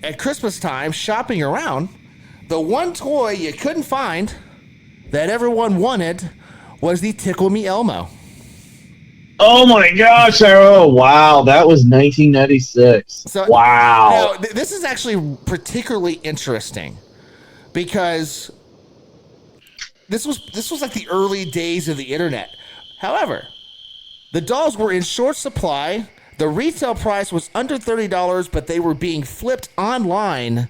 at Christmas time shopping around, the one toy you couldn't find that everyone wanted was the Tickle Me Elmo. Oh my gosh! Oh wow, that was 1996. So, wow. Now, this is actually particularly interesting because this was like the early days of the internet. However, the dolls were in short supply. The retail price was under $30, but they were being flipped online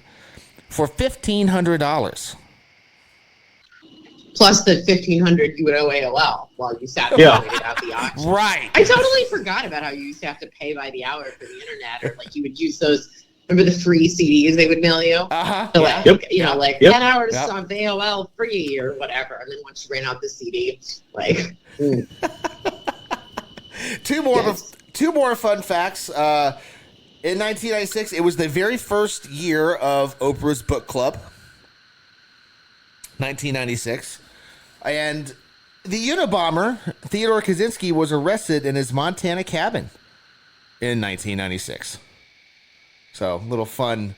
for $1,500. Plus the $1,500 you would owe AOL while you sat there and waited out the auction. Right. I totally forgot about how you used to have to pay by the hour for the internet, or like you would use those. Remember the free CDs they would mail you? Uh-huh. So like, you know, like 10 hours of AOL free or whatever. And then once you ran out the CD, like. Two more fun facts. In 1996, it was the very first year of Oprah's book club. 1996. And the Unabomber, Theodore Kaczynski, was arrested in his Montana cabin in 1996. So, a little fun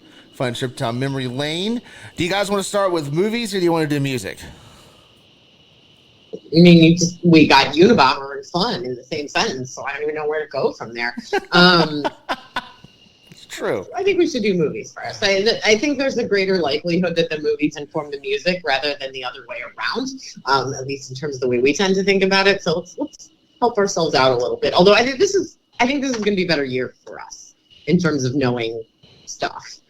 trip down memory lane. Do you guys want to start with movies or do you want to do music? I mean, we got Unabomber and fun in the same sentence, so I don't even know where to go from there. It's true. I think we should do movies first. I think there's a greater likelihood that the movies inform the music rather than the other way around, at least in terms of the way we tend to think about it. So let's help ourselves out a little bit. Although I think this is going to be a better year for us in terms of knowing stuff.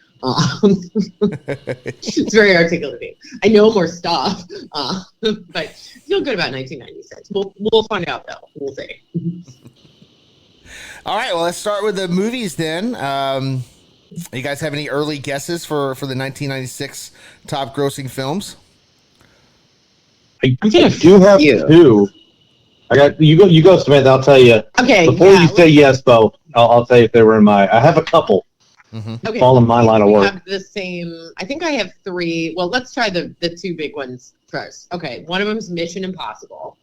It's very articulating. I know more stuff, but feel good about 1996. We'll find out though. We'll see. All right, well, let's start with the movies then. You guys have any early guesses for the 1996 top grossing films? I do have two. I got you go, Samantha. I'll tell you. Okay. Before you say yes, Bo, I'll tell you if they were in my. I have a couple. Mm-hmm. Okay. Fall in my line of work. Have the same. I think I have three. Well, let's try the two big ones first. Okay, one of them is Mission Impossible.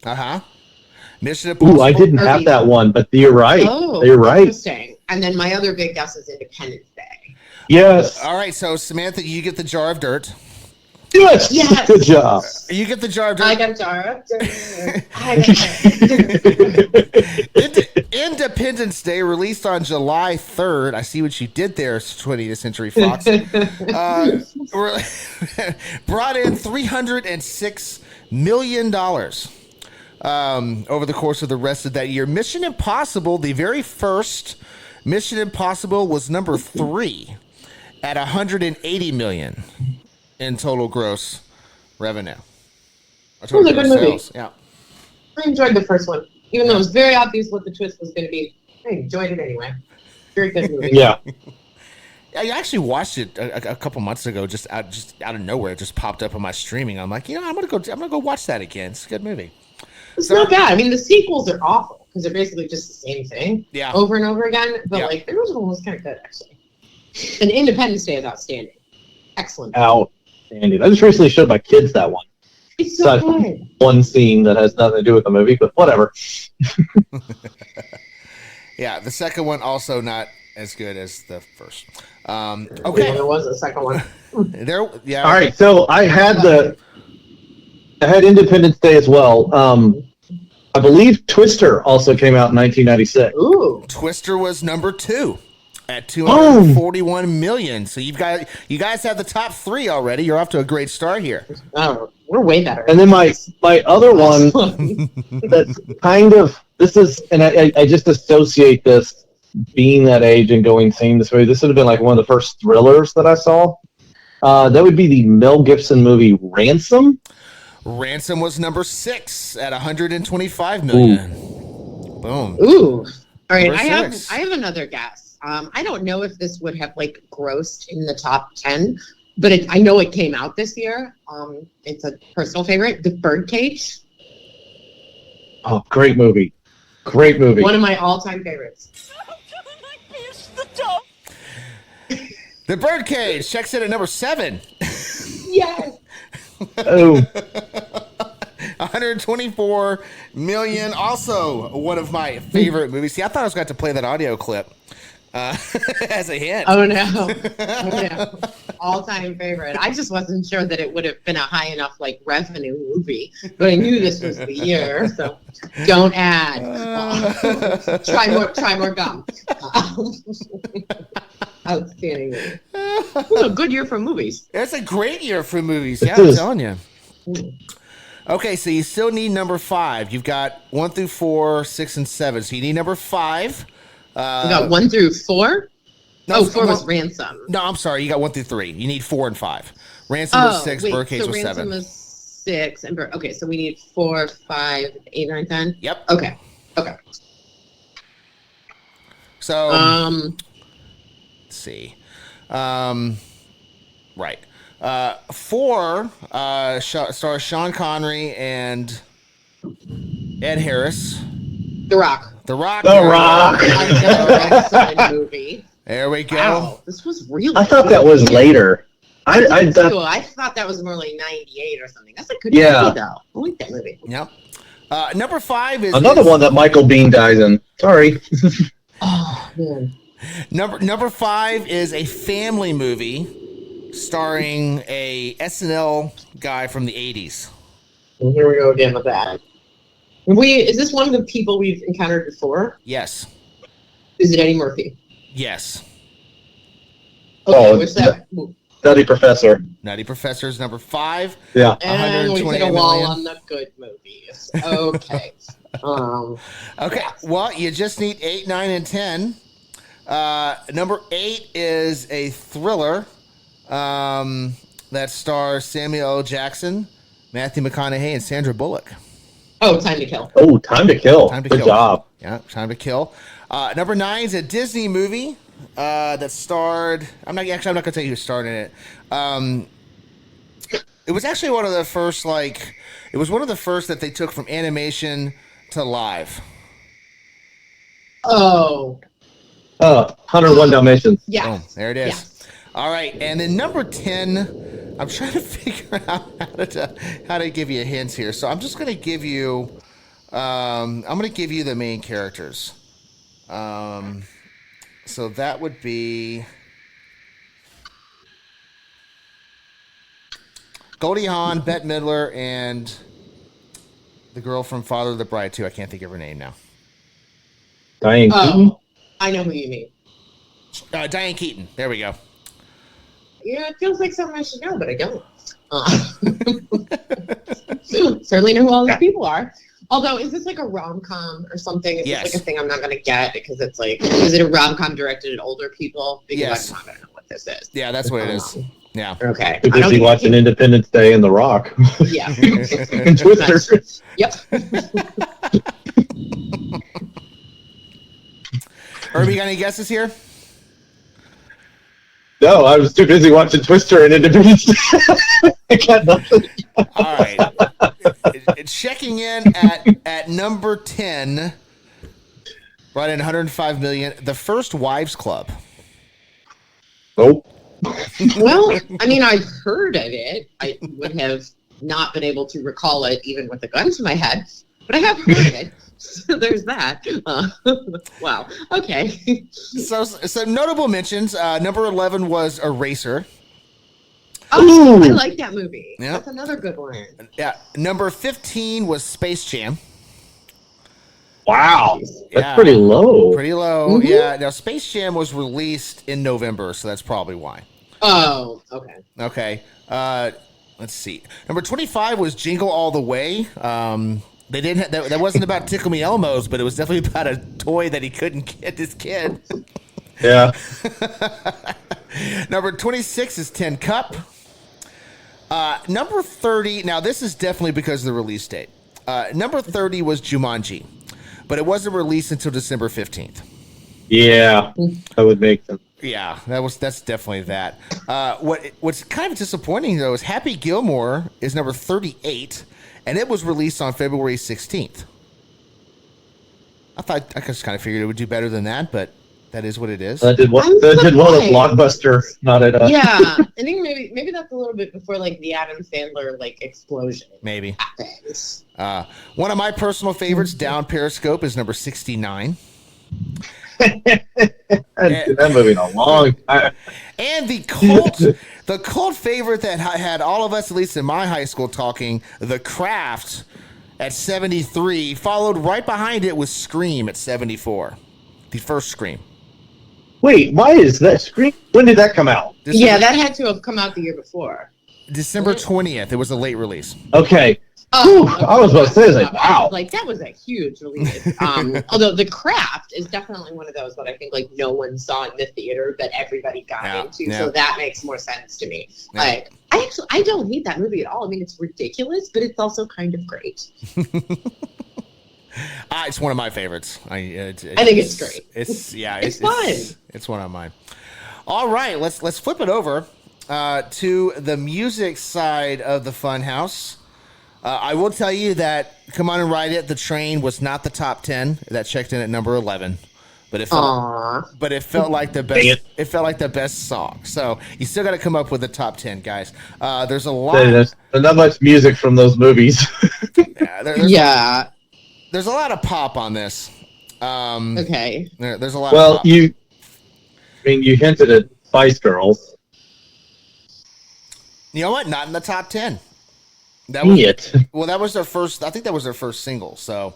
Mission Impossible. Ooh, I didn't have that one, but you're right. Oh, you're right. Interesting. And then my other big guess is Independence Day. Yes. All right, so Samantha, you get the jar of dirt. Yes. Good job. You get the jar of dirt. I got a jar of dirt. Independence Day, released on July 3rd. I see what you did there, 20th Century Fox. Brought in $306 million over the course of the rest of that year. Mission Impossible, the very first Mission Impossible, was number 3 at $180 million in total gross revenue. It was a good movie. Yeah. I enjoyed the first one, even though it was very obvious what the twist was going to be. I enjoyed it anyway. Very good movie. Yeah. I actually watched it a couple months ago, just out of nowhere. It just popped up on my streaming. I'm like, I'm gonna go watch that again. It's a good movie. It's not bad. I mean, the sequels are awful because they're basically just the same thing over and over again. But like the original one was kind of good actually. And Independence Day is outstanding. Excellent. Outstanding. I just recently showed my kids that one. It's so good. One scene that has nothing to do with the movie, but whatever. Yeah, the second one also not as good as the first. Okay, there was a second one. All right, so I had Independence Day as well. I believe Twister also came out in 1996. Ooh, Twister was number 2 at $241 million. So you guys have the top 3 already. You're off to a great start here. Oh, we're way better. And then my other one that's kind of and I just associate this being that age and seeing this movie. This would have been like one of the first thrillers that I saw. That would be the Mel Gibson movie Ransom. Ransom was number 6 at $125 million. Ooh. Boom. Ooh. All right, Number 6. I have another guess. I don't know if this would have grossed in the top 10, but I know it came out this year. It's a personal favorite, The Birdcage. Oh, great movie. Great movie. One of my all-time favorites. The Birdcage checks in at number 7. Yes. Oh, 124 million. Also, one of my favorite movies. See, I thought I was going to play that audio clip as a hint. Oh no. Oh, no. All-time favorite. I just wasn't sure that it would have been a high enough like revenue movie, but I knew this was the year, so don't add. Try more gum. Outstanding movie. Well, a good year for movies. It's a great year for movies. Yeah, I'm telling you. Okay, so you still need number 5. You've got 1 through 4, 6, and 7. So you need number 5. We got 1 through 4. No, 4 was Ransom. No, I'm sorry. You got 1 through 3. You need 4 and 5. Ransom was 6. Birdcage was 7. Ransom was 6. And okay, so we need 4, 5, 8, 9, 10. Yep. Okay. So let's see. Right. 4 stars Sean Connery and Ed Harris. The Rock. The Rock. Another excellent movie. There we go. Wow, this was really. I thought that was later. I thought that was more like 98 or something. That's a good movie, though. I like that movie. Yep. Number 5 is another one that Michael Biehn dies in. Sorry. Oh man. Number 5 is a family movie starring a SNL guy from the 80s. Well, here we go again with that. Is this one of the people we've encountered before? Yes. Is it Eddie Murphy? Yes. Okay, what's that? Nutty Professor. Nutty Professor's number 5. Yeah. And we hit a wall on the good movies. Okay. Okay. Well, you just need 8, 9, and 10. Number 8 is a thriller that stars Samuel L. Jackson, Matthew McConaughey, and Sandra Bullock. Oh, Time to Kill. Oh, Time to Kill. Good job. Yeah, Time to Kill. Number 9 is a Disney movie that starred. I'm not going to tell you who starred in it. It was actually one of the first. It was one of the first that they took from animation to live. Oh. 101 Dalmatians. Yeah. Boom, there it is. Yeah. All right, and then number 10. I'm trying to figure out how to give you hints here. So I'm just going to give you. I'm going to give you the main characters. So that would be Goldie Hawn, Bette Midler, and the girl from Father of the Bride, too. I can't think of her name now. Diane Keaton? I know who you mean. Diane Keaton. There we go. Yeah, it feels like something I should know, but I don't. Certainly know who all these people are. Although, is this like a rom-com or something? Is Yes. this like a thing I'm not going to get because it's like, is it a rom-com directed at older people? Because Yes. I'm not going to know what this is. Yeah, that's what it is. Yeah. Okay. Too busy watching Independence Day and The Rock. Yeah. And Twister. Yep. Irby, got any guesses here? No, I was too busy watching Twister and Independence Day. I got nothing. All right. It's checking in at number 10, right at 105 million. The First Wives Club. Nope. Well, I mean, I've heard of it. I would have not been able to recall it even with a gun to my head, but I have heard of it. So there's that. Wow. Okay. So notable mentions. Number 11 was Eraser. Oh, I like that movie. Yeah. That's another good one. Yeah. Number 15 was Space Jam. Wow. That's Yeah. pretty low. Pretty low. Mhm. Yeah. Now, Space Jam was released in November, so that's probably why. Oh, okay. Okay. Let's see. Number 25 was Jingle All the Way. They didn't. That wasn't about Tickle Me Elmo's, but it was definitely about a toy that he couldn't get his kid. Yeah. Number 26 is Tin Cup. Number 30. Now this is definitely because of the release date. Number 30 was Jumanji, but it wasn't released until December 15th. Yeah. That would make sense. Yeah, that's definitely that. What's kind of disappointing though is Happy Gilmore is number 38, and it was released on February 16th. I just kind of figured it would do better than that, but that is what it is. That did well at Blockbuster, not at. Yeah, I think maybe that's a little bit before like the Adam Sandler like explosion. Maybe. Happens. One of my personal favorites, Down Periscope, is number 69. That movie in a long time. And the cult favorite that had all of us, at least in my high school, talking, The Craft at 73, followed right behind it with Scream at 74. The first Scream. Wait, why is that Scream? When did that come out? That had to have come out the year before. December 20th. It was a late release. Okay. Oh, Whew, I was about to say that. Wow. Like that was a huge release. Although The Craft is definitely one of those that I think like no one saw in the theater that everybody got into. So that makes more sense to me. Yeah. Like I don't hate that movie at all. I mean, it's ridiculous, but it's also kind of great. It's one of my favorites. I think it's great. It's fun. It's one of mine. All right, let's flip it over to the music side of the Funhouse. I will tell you that "Come On and Ride It," the train was not the top 10. That checked in at number 11, but it felt like the best. It felt like the best song. So you still got to come up with the top 10, guys. There's a lot. There's not much music from those movies. There's a lot of pop on this. Okay. There's a lot. Of pop. You hinted at Spice Girls. You know what? Not in the top 10. That was their first. I think that was their first single. So,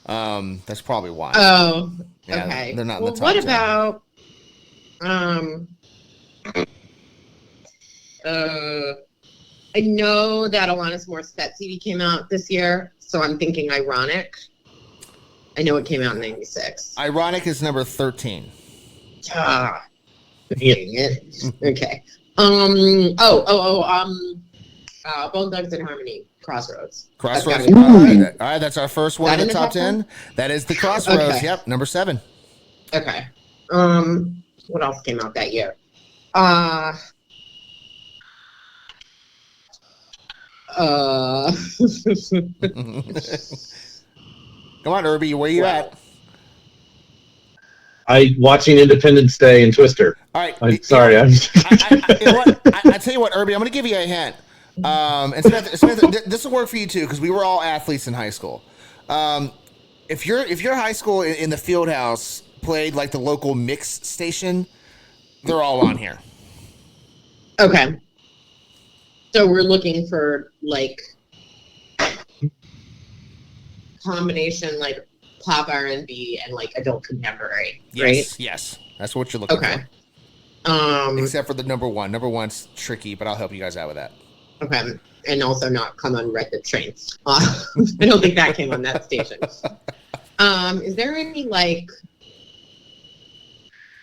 that's probably why. Oh, okay. They're not in the top 10. What about? I know that Alanis Morissette CD came out this year, so I'm thinking Ironic. I know it came out in '96. Ironic is number 13. Dang it. Okay. Bone Thugs and Harmony, Crossroads. Crossroads. All right, that's our first one in the top 10. That is the Crossroads. Okay. Yep, number 7. Okay. What else came out that year? Come on, Irby, where you at? Watching Independence Day and Twister. All right. I'm sorry. I tell you what, Irby, I'm going to give you a hint. And Samantha, this will work for you too, because we were all athletes in high school. If your high school in the field house played like the local mix station, they're all on here. Okay. So we're looking for like combination like pop R&B and like adult contemporary, right? Yes. That's what you're looking for. Except for the number 1. Number 1's tricky, but I'll help you guys out with that. Okay. And also not Come On Ride the Train. I don't think that came on that station. Is there any like,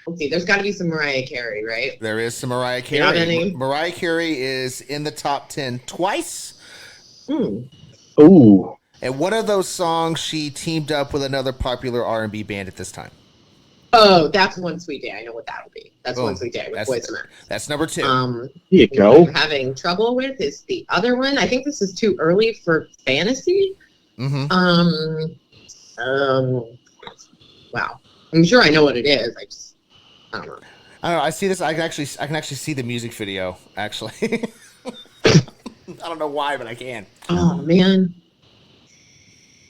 let's see, there's got to be some Mariah Carey, right? There is some Mariah Carey. Mariah Carey is in the top 10 twice. Ooh. And one of those songs, she teamed up with another popular R&B band at this time. Oh, that's One Sweet Day. I know what that'll be. That's One Sweet Day with Boyz II Men. That's number 2. Here you go. What I'm having trouble with is the other one. I think this is too early for fantasy. Mm-hmm. Wow. I'm sure I know what it is. I don't know. I see this. I can actually see the music video. Actually, I don't know why, but I can. Oh man,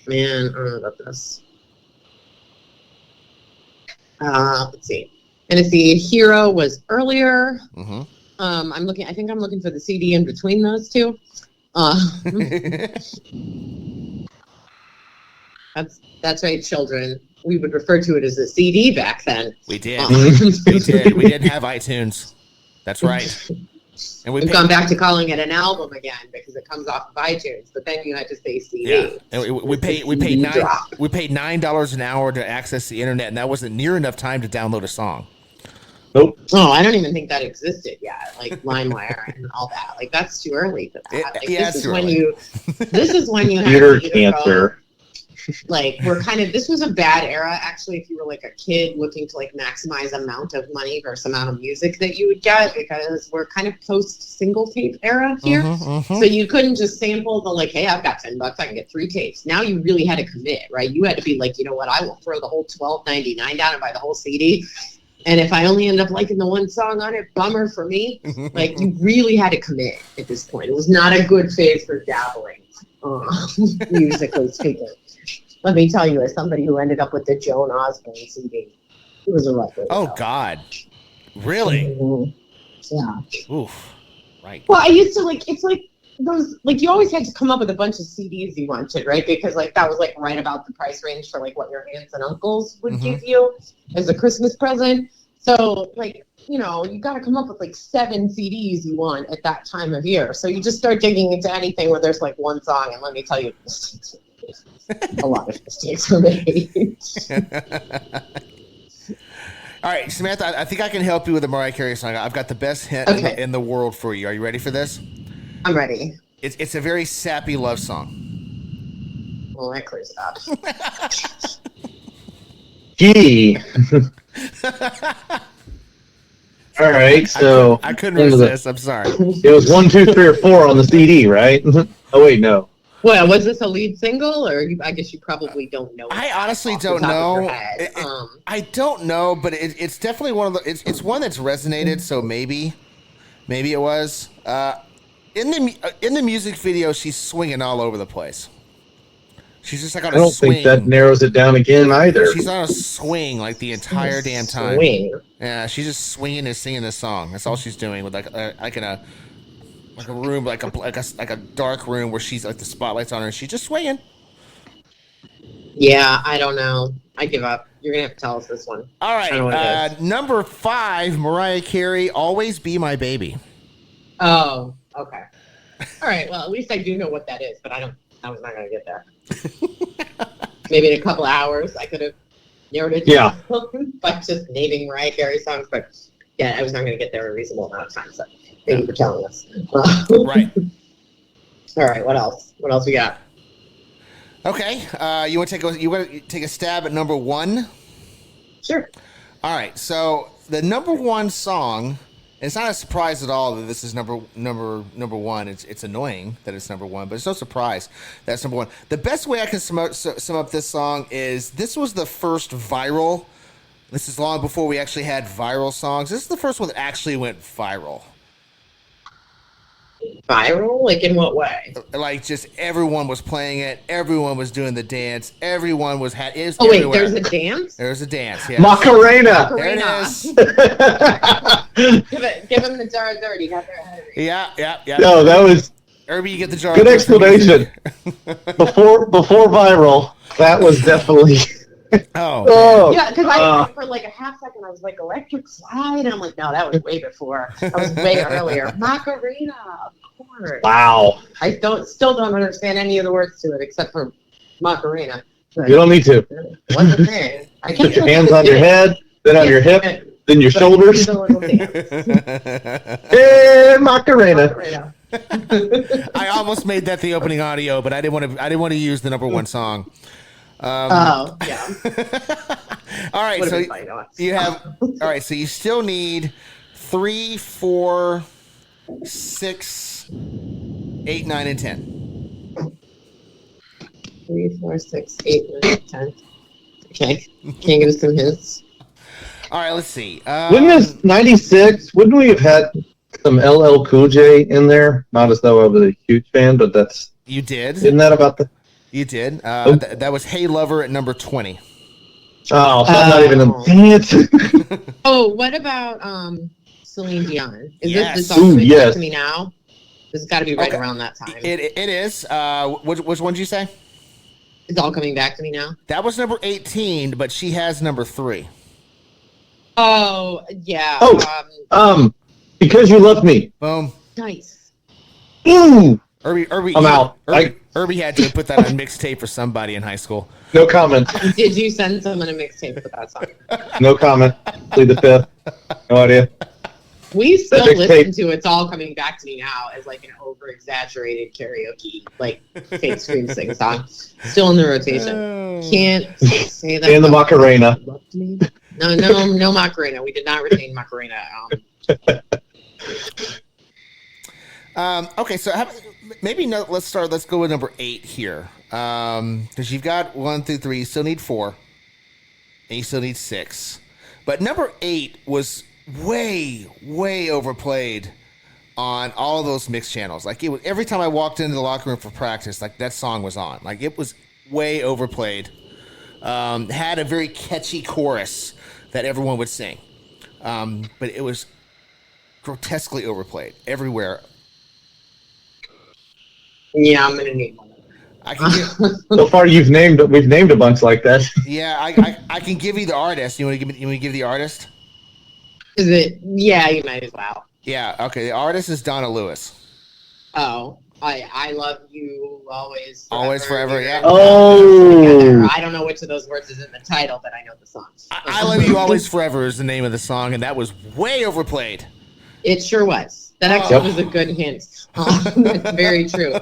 I don't know about this. Let's see. Tennessee Hero was earlier. Mm-hmm. I think I'm looking for the CD in between those two. That's right, children. We would refer to it as a CD back then. We did. We did. We didn't have iTunes. That's right. And we've gone back to calling it an album again because it comes off of iTunes. But then you had to say CD. Yeah. And we paid $9 an hour to access the internet, and that wasn't near enough time to download a song. Nope. Oh, I don't even think that existed yet. Like LimeWire and all that. Like that's too early for that. This is when you have computer cancer. Like, this was a bad era, actually, if you were like a kid looking to like maximize amount of money versus amount of music that you would get, because we're kind of post single tape era here. So you couldn't just sample the like, hey, I've got $10, I can get 3 tapes. Now you really had to commit, right? You had to be like, you know what, I will throw the whole $12.99 down and buy the whole CD. And if I only end up liking the one song on it, bummer for me. Like, you really had to commit at this point. It was not a good phase for dabbling, musically speaking. Let me tell you, as somebody who ended up with the Joan Osborne CD, it was a rough way. Oh, God. Really? Yeah. Oof. Right. Well, I used to, like, it's like those, like, you always had to come up with a bunch of CDs you wanted, right? Because, like, that was, like, right about the price range for, like, what your aunts and uncles would give you as a Christmas present. So, like, you know, you got to come up with, like, 7 CDs you want at that time of year. So you just start digging into anything where there's, like, one song, and let me tell you, a lot of mistakes were made. All right, Samantha, I think I can help you with the Mariah Carey song. I've got the best hint in the world for you. Are you ready for this? I'm ready. It's a very sappy love song. Well, that clears it up. Gee. All right, so I couldn't resist. I'm sorry. It was 1, 2, 3, or 4 on the CD, right? Oh wait, no. Well, was this a lead single, or I guess you probably don't know? I honestly don't know. I don't know, but it's definitely one of the. It's one that's resonated. So maybe it was. In the music video, she's swinging all over the place. She's just like on a swing. I don't think that narrows it down again either. She's on a swing like the entire damn time. Yeah, she's just swinging and singing this song. That's all she's doing with like a room, like a dark room where she's like the spotlight's on her and she's just swinging. Yeah, I don't know. I give up. You're gonna have to tell us this one. All right, number 5, Mariah Carey, "Always Be My Baby." Oh, okay. All right. Well, at least I do know what that is, but I was not gonna get there. Maybe in a couple hours I could have narrowed it down by just naming Mariah Carey songs, but yeah, I was not gonna get there in a reasonable amount of time. So. Thank you for telling us. Right. All right. What else? What else we got? Okay. You want to take a stab at number 1? Sure. All right. So the number 1 song. It's not a surprise at all that this is number 1. It's annoying that it's number 1, but it's no surprise that's number 1. The best way I can sum up this song is this was the first viral. This is long before we actually had viral songs. This is the first one that actually went viral. Viral? Like in what way? Like just everyone was playing it. Everyone was doing the dance. Everyone was it was Oh wait, everywhere. there's a dance? There's a dance. Yeah. Macarena. There it is. give him the jar of dirt. He got there ahead of me. Yeah. No, that was Irby. You get the jar. Good explanation. before viral, that was definitely. Yeah, because for like a half second I was like electric slide, and I'm like, no, that was way before. That was way earlier. Macarena, of course. Wow. I still don't understand any of the words to it except for Macarena. You don't need to. What's the thing? I Put your hands on your head, then on your hip, then your shoulders. Hey, Macarena. I almost made that the opening audio, but I didn't want to use the number 1 song. Yeah. All right, so you have. All right, so you still need 3, 4, 6, 8, 9, and 10. 3, 4, 6, 8, 9, 10. Okay. Can you give us some hints? All right, let's see. Wouldn't this 96? Wouldn't we have had some LL Cool J in there? Not as though I was a huge fan, but that's. You did. Isn't that about the? You did. That was "Hey Lover" at number 20. Oh, so not even a dance. Oh, what about Celine Dion? Is Yes. this all coming yes. back to me now? This has got to be right around that time. It is. Which one did you say? It's all coming back to me now. That was number 18, but she has number 3. Oh yeah. Oh, Because You Love Me. Boom. Nice. Ooh. Irby, I'm out. Irby had to put that on mixtape for somebody in high school. No comment. Did you send someone a mixtape with that song? No comment. Plead the fifth. No idea. We still That listen mixtape- to "It's All Coming Back to Me Now" as like an over-exaggerated karaoke, like fake scream sing song. Still in the rotation. Can't say that. And the Macarena. No Macarena. We did not retain Macarena. Okay, so maybe let's start. Let's go with number 8 here, because you've got 1 through 3. You still need 4, and you still need 6. But number 8 was way overplayed on all of those mixed channels. Like, it was, every time I walked into the locker room for practice, like, that song was on. Like, it was way overplayed. Had a very catchy chorus that everyone would sing, but it was grotesquely overplayed everywhere. Yeah, I'm gonna need one. I can give, So far, we've named a bunch like that. yeah, I can give you the artist. You want to give the artist? Is it? Yeah, you might as well. Yeah. Okay. The artist is Donna Lewis. Oh, I love you always. Always forever. Yeah. Oh. I don't know which of those words is in the title, but I know the song. I love you always forever is the name of the song, and that was way overplayed. It sure was. That actually was a good hint. It's very true.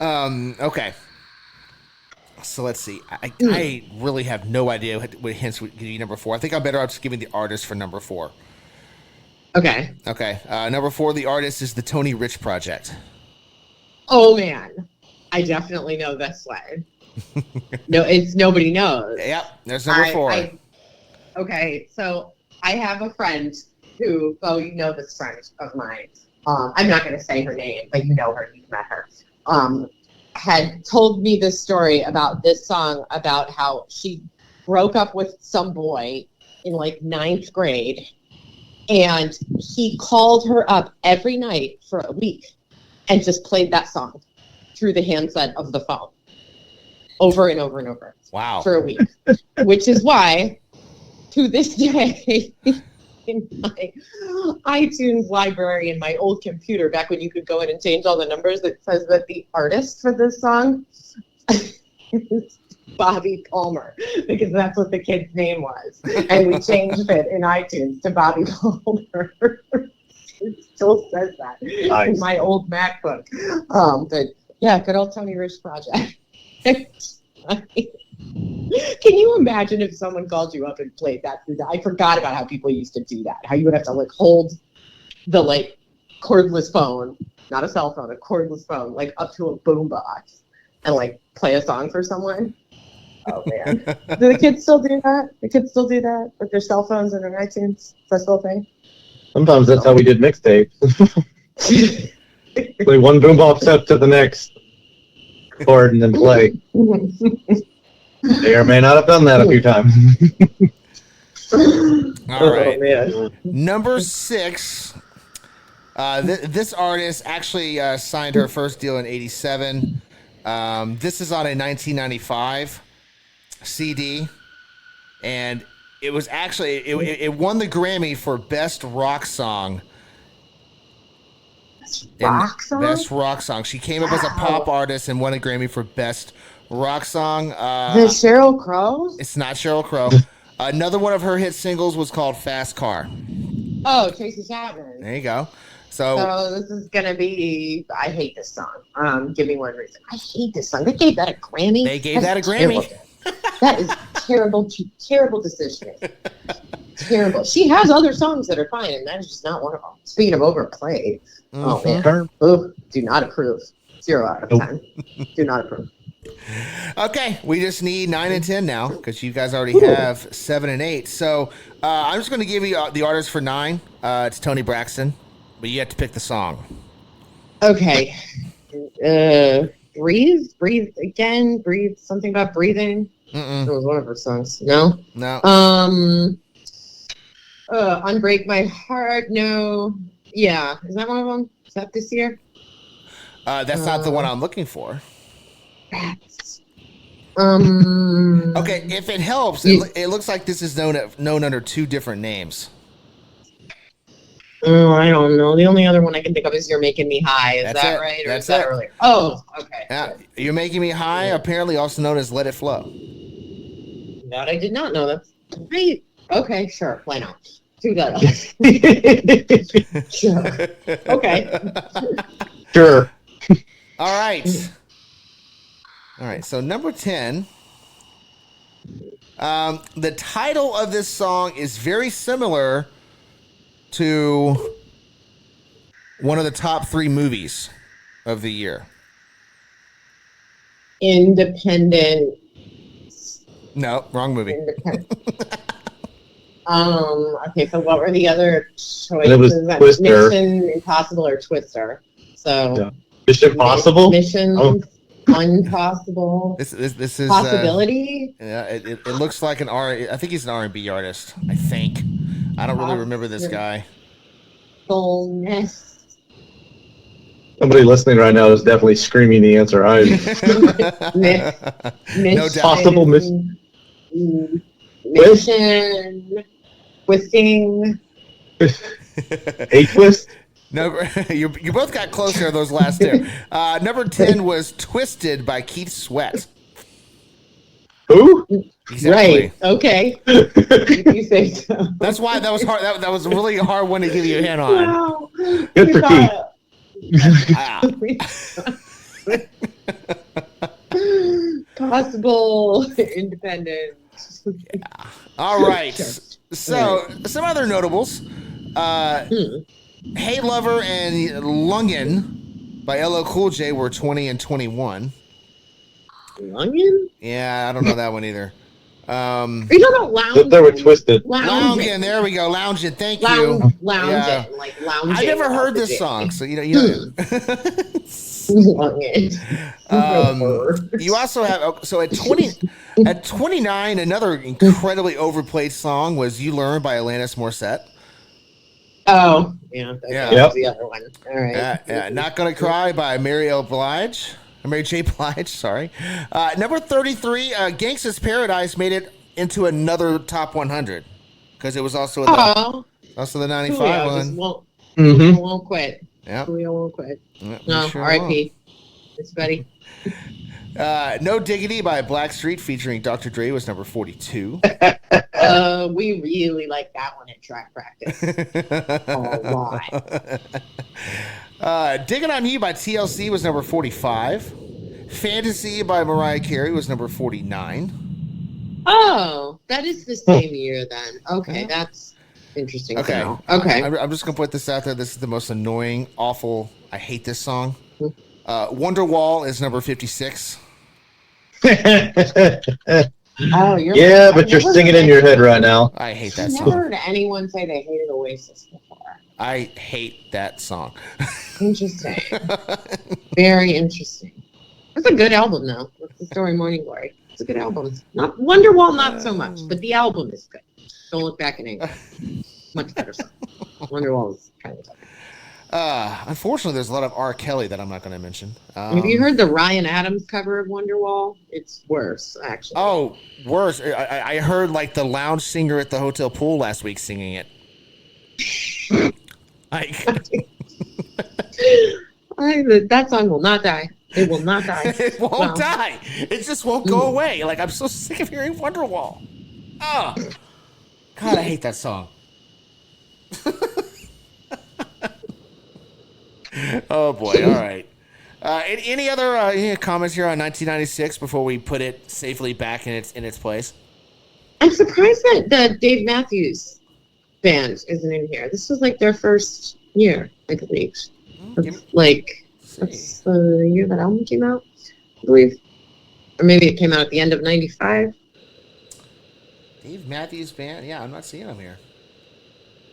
Okay. So let's see. I really have no idea what hints would give you number 4. I think I'm better off just giving the artist for number 4. Okay. Okay. Number 4, the artist is the Tony Rich Project. Oh man, I definitely know this one. No, it's nobody knows. Yep. There's number 4. Okay, so I have a friend who, you know this friend of mine. I'm not going to say her name, but you know her, you've met her. Had told me this story about this song, about how she broke up with some boy in like 9th grade, and he called her up every night for a week and just played that song through the handset of the phone over and over and over. Wow. For a week, which is why to this day in my iTunes library in my old computer, back when you could go in and change all the numbers, it says that the artist for this song is Bobby Palmer, because that's what the kid's name was. And we changed it in iTunes to Bobby Palmer. It still says that in my old MacBook. But yeah, good old Tony Rich Project. Can you imagine if someone called you up and played that through I forgot about how people used to do that. How you would have to like hold the like cordless phone, not a cell phone, a cordless phone, like up to a boombox and like play a song for someone. Oh man. Do the kids still do that? The kids still do that with their cell phones and their iTunes? Is that still a thing? Sometimes that's how we did mixtapes. Play one boombox up to the next chord and then play. May or may not have done that a few times. All right. Oh, man. Number 6. This artist actually signed her first deal in '87. This is on a 1995 CD, and it was actually it won the Grammy for Best Rock Song. Best rock song. She came up as a pop artist and won a Grammy for Best Rock Song. The Sheryl Crow? It's not Sheryl Crow. Another one of her hit singles was called Fast Car. Oh, Tracy Chapman. There you go. So this is gonna be. I hate this song. Give me one reason. I hate this song. They gave that a Grammy. They gave that a Grammy. That is terrible. Terrible decision. Terrible. She has other songs that are fine, and that is just not one of them. Speaking of overplayed, oh man, ooh, do not approve. 0 out of 10. Do not approve. Okay, we just need 9 and 10 now because you guys already have 7 and 8. So I'm just going to give you the artist for 9. It's Tony Braxton, but you have to pick the song. Okay. Breathe again. Breathe. Something about breathing. It was one of her songs. No. Unbreak My Heart. No. Yeah. Is that one of them? Is that this year? That's not the one I'm looking for. Okay, if it helps, it looks like this is known under 2 different names. Oh, I don't know. The only other one I can think of is You're Making Me High. Is that right? Or That's is that it. earlier? Oh, okay. Yeah, You're Making Me High, apparently also known as Let It Flow. That I did not know. That's right. Okay, sure. Why not? $2. Sure. Okay. Sure. All right. All right. So number 10. The title of this song is very similar to one of the top 3 movies of the year. Independent. No, wrong movie. Okay, so what were the other choices? It was Twister. Mission Impossible or Twister. So Yeah. Mission Impossible? Mission Impossible. This is Possibility. Yeah, it looks like an R. I think he's an R&B artist. I think. I don't really remember this guy. Fullness. Somebody listening right now is definitely screaming the answer. No doubt. Possible mission. Twisting. A twist? No, you both got closer those last 2. Number 10 was Twisted by Keith Sweat. Who? Exactly. Right. Okay. If you say so. That's why that was hard. That was a really hard one to give you a hint on. Wow. Good for Keith. Possible independent. Yeah. All right. So some other notables. Hey Lover and Lungin by LL Cool J were 20 and 21. Lungin? Yeah, I don't know that one either. Are you talking about lounging? They were Twisted. Lounging. There we go. Lounging. Thank you. Lounging. Yeah. Like lounging. I never heard this song, so you know. Lunging. You also have so at 29, another incredibly overplayed song was "You Learn" by Alanis Morissette. Oh, yeah. Yeah. That's the other one. All right. Not Gonna Cry by Mary J. Blige, sorry. Number 33, Gangsta's Paradise made it into another top 100 because it was also the 95 one. Won't quit. Yeah. Julio won't quit. Yep, No, sure R.I.P. It's buddy. No Diggity by Blackstreet featuring Dr. Dre was number 42. We really like that one at track practice. A lot. Digging on You by TLC was number 45. Fantasy by Mariah Carey was number 49. Oh, that is the same year then. Okay, that's interesting. Okay. To know. Okay. I'm just going to put this out there. This is the most annoying, awful, I hate this song. Wonderwall is number 56. Oh, yeah, but you're singing in your head right now. I hate that I've song. never heard anyone say they hated Oasis before. I hate that song. Interesting. Very interesting. It's a good album, though. What's the Story, Morning Glory? It's a good album. Not Wonderwall, not so much, but the album is good. Don't Look Back in Anger. Much better song. Wonderwall is kind of tough. Unfortunately, there's a lot of R. Kelly that I'm not going to mention. Have you heard the Ryan Adams cover of Wonderwall? It's worse, actually. Oh, worse. I heard like the lounge singer at the hotel pool last week singing it. That song will not die. It will not die. It won't die. It just won't go away. Like, I'm so sick of hearing Wonderwall. Oh, God, I hate that song. Oh, boy. All right. Any other comments here on 1996 before we put it safely back in its place? I'm surprised that the Dave Matthews Band isn't in here. This was like their first year, I believe. That's the year that album came out, I believe. Or maybe it came out at the end of 95. Dave Matthews Band? Yeah, I'm not seeing him here.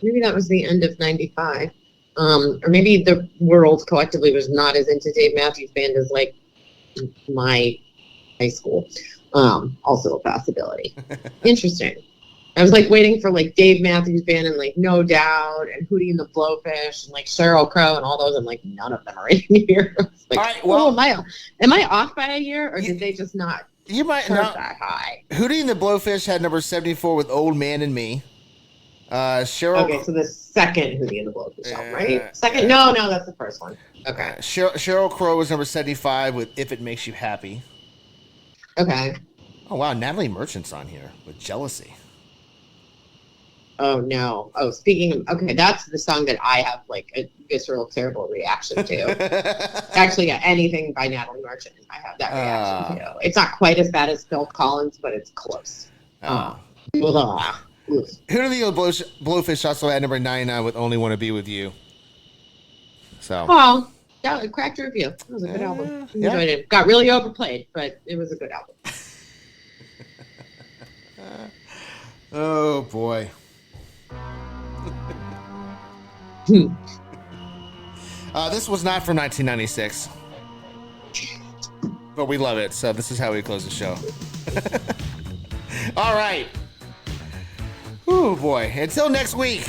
Maybe that was the end of 95. Or maybe the world collectively was not as into Dave Matthews Band as like my high school. Also a possibility. Interesting. I was like waiting for like Dave Matthews Band and like No Doubt and Hootie and the Blowfish and like Sheryl Crow and all those. I'm like, none of them are in here. Like, all right, well, am I off by a year or did they just not start that high? Hootie and the Blowfish had number 74 with Old Man and Me. Cheryl. Okay, so the second Hootie and the Blowfish album, right? Second? No, that's the first one. Okay. Sheryl Crow was number 75 with If It Makes You Happy. Okay. Oh wow, Natalie Merchant's on here with Jealousy. Oh no. Oh, speaking of, okay, that's the song that I have like a visceral, terrible reaction to. Actually, yeah, anything by Natalie Merchant, I have that reaction to. It's not quite as bad as Phil Collins, but it's close. Who do the Blowfish also at number 99 with Only Want to Be With You? So. Well, that cracked review. It was a good album. Enjoyed it. Got really overplayed, but it was a good album. Oh boy. This was not from 1996, but we love it, so this is how we close the show. All right. Oh boy. Until next week.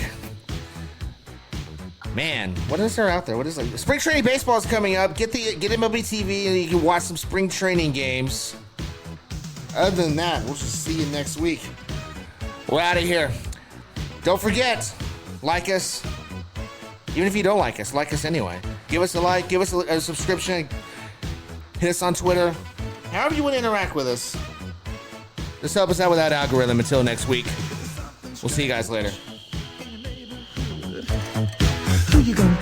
Man, what is there out there? What is it? Spring training baseball is coming up. Get MLB TV and you can watch some spring training games. Other than that, we'll just see you next week. We're out of here. Don't forget, like us. Even if you don't like us anyway. Give us a like, give us a subscription, hit us on Twitter. However you want to interact with us. Just help us out with that algorithm. Until next week. We'll see you guys later. Who you gonna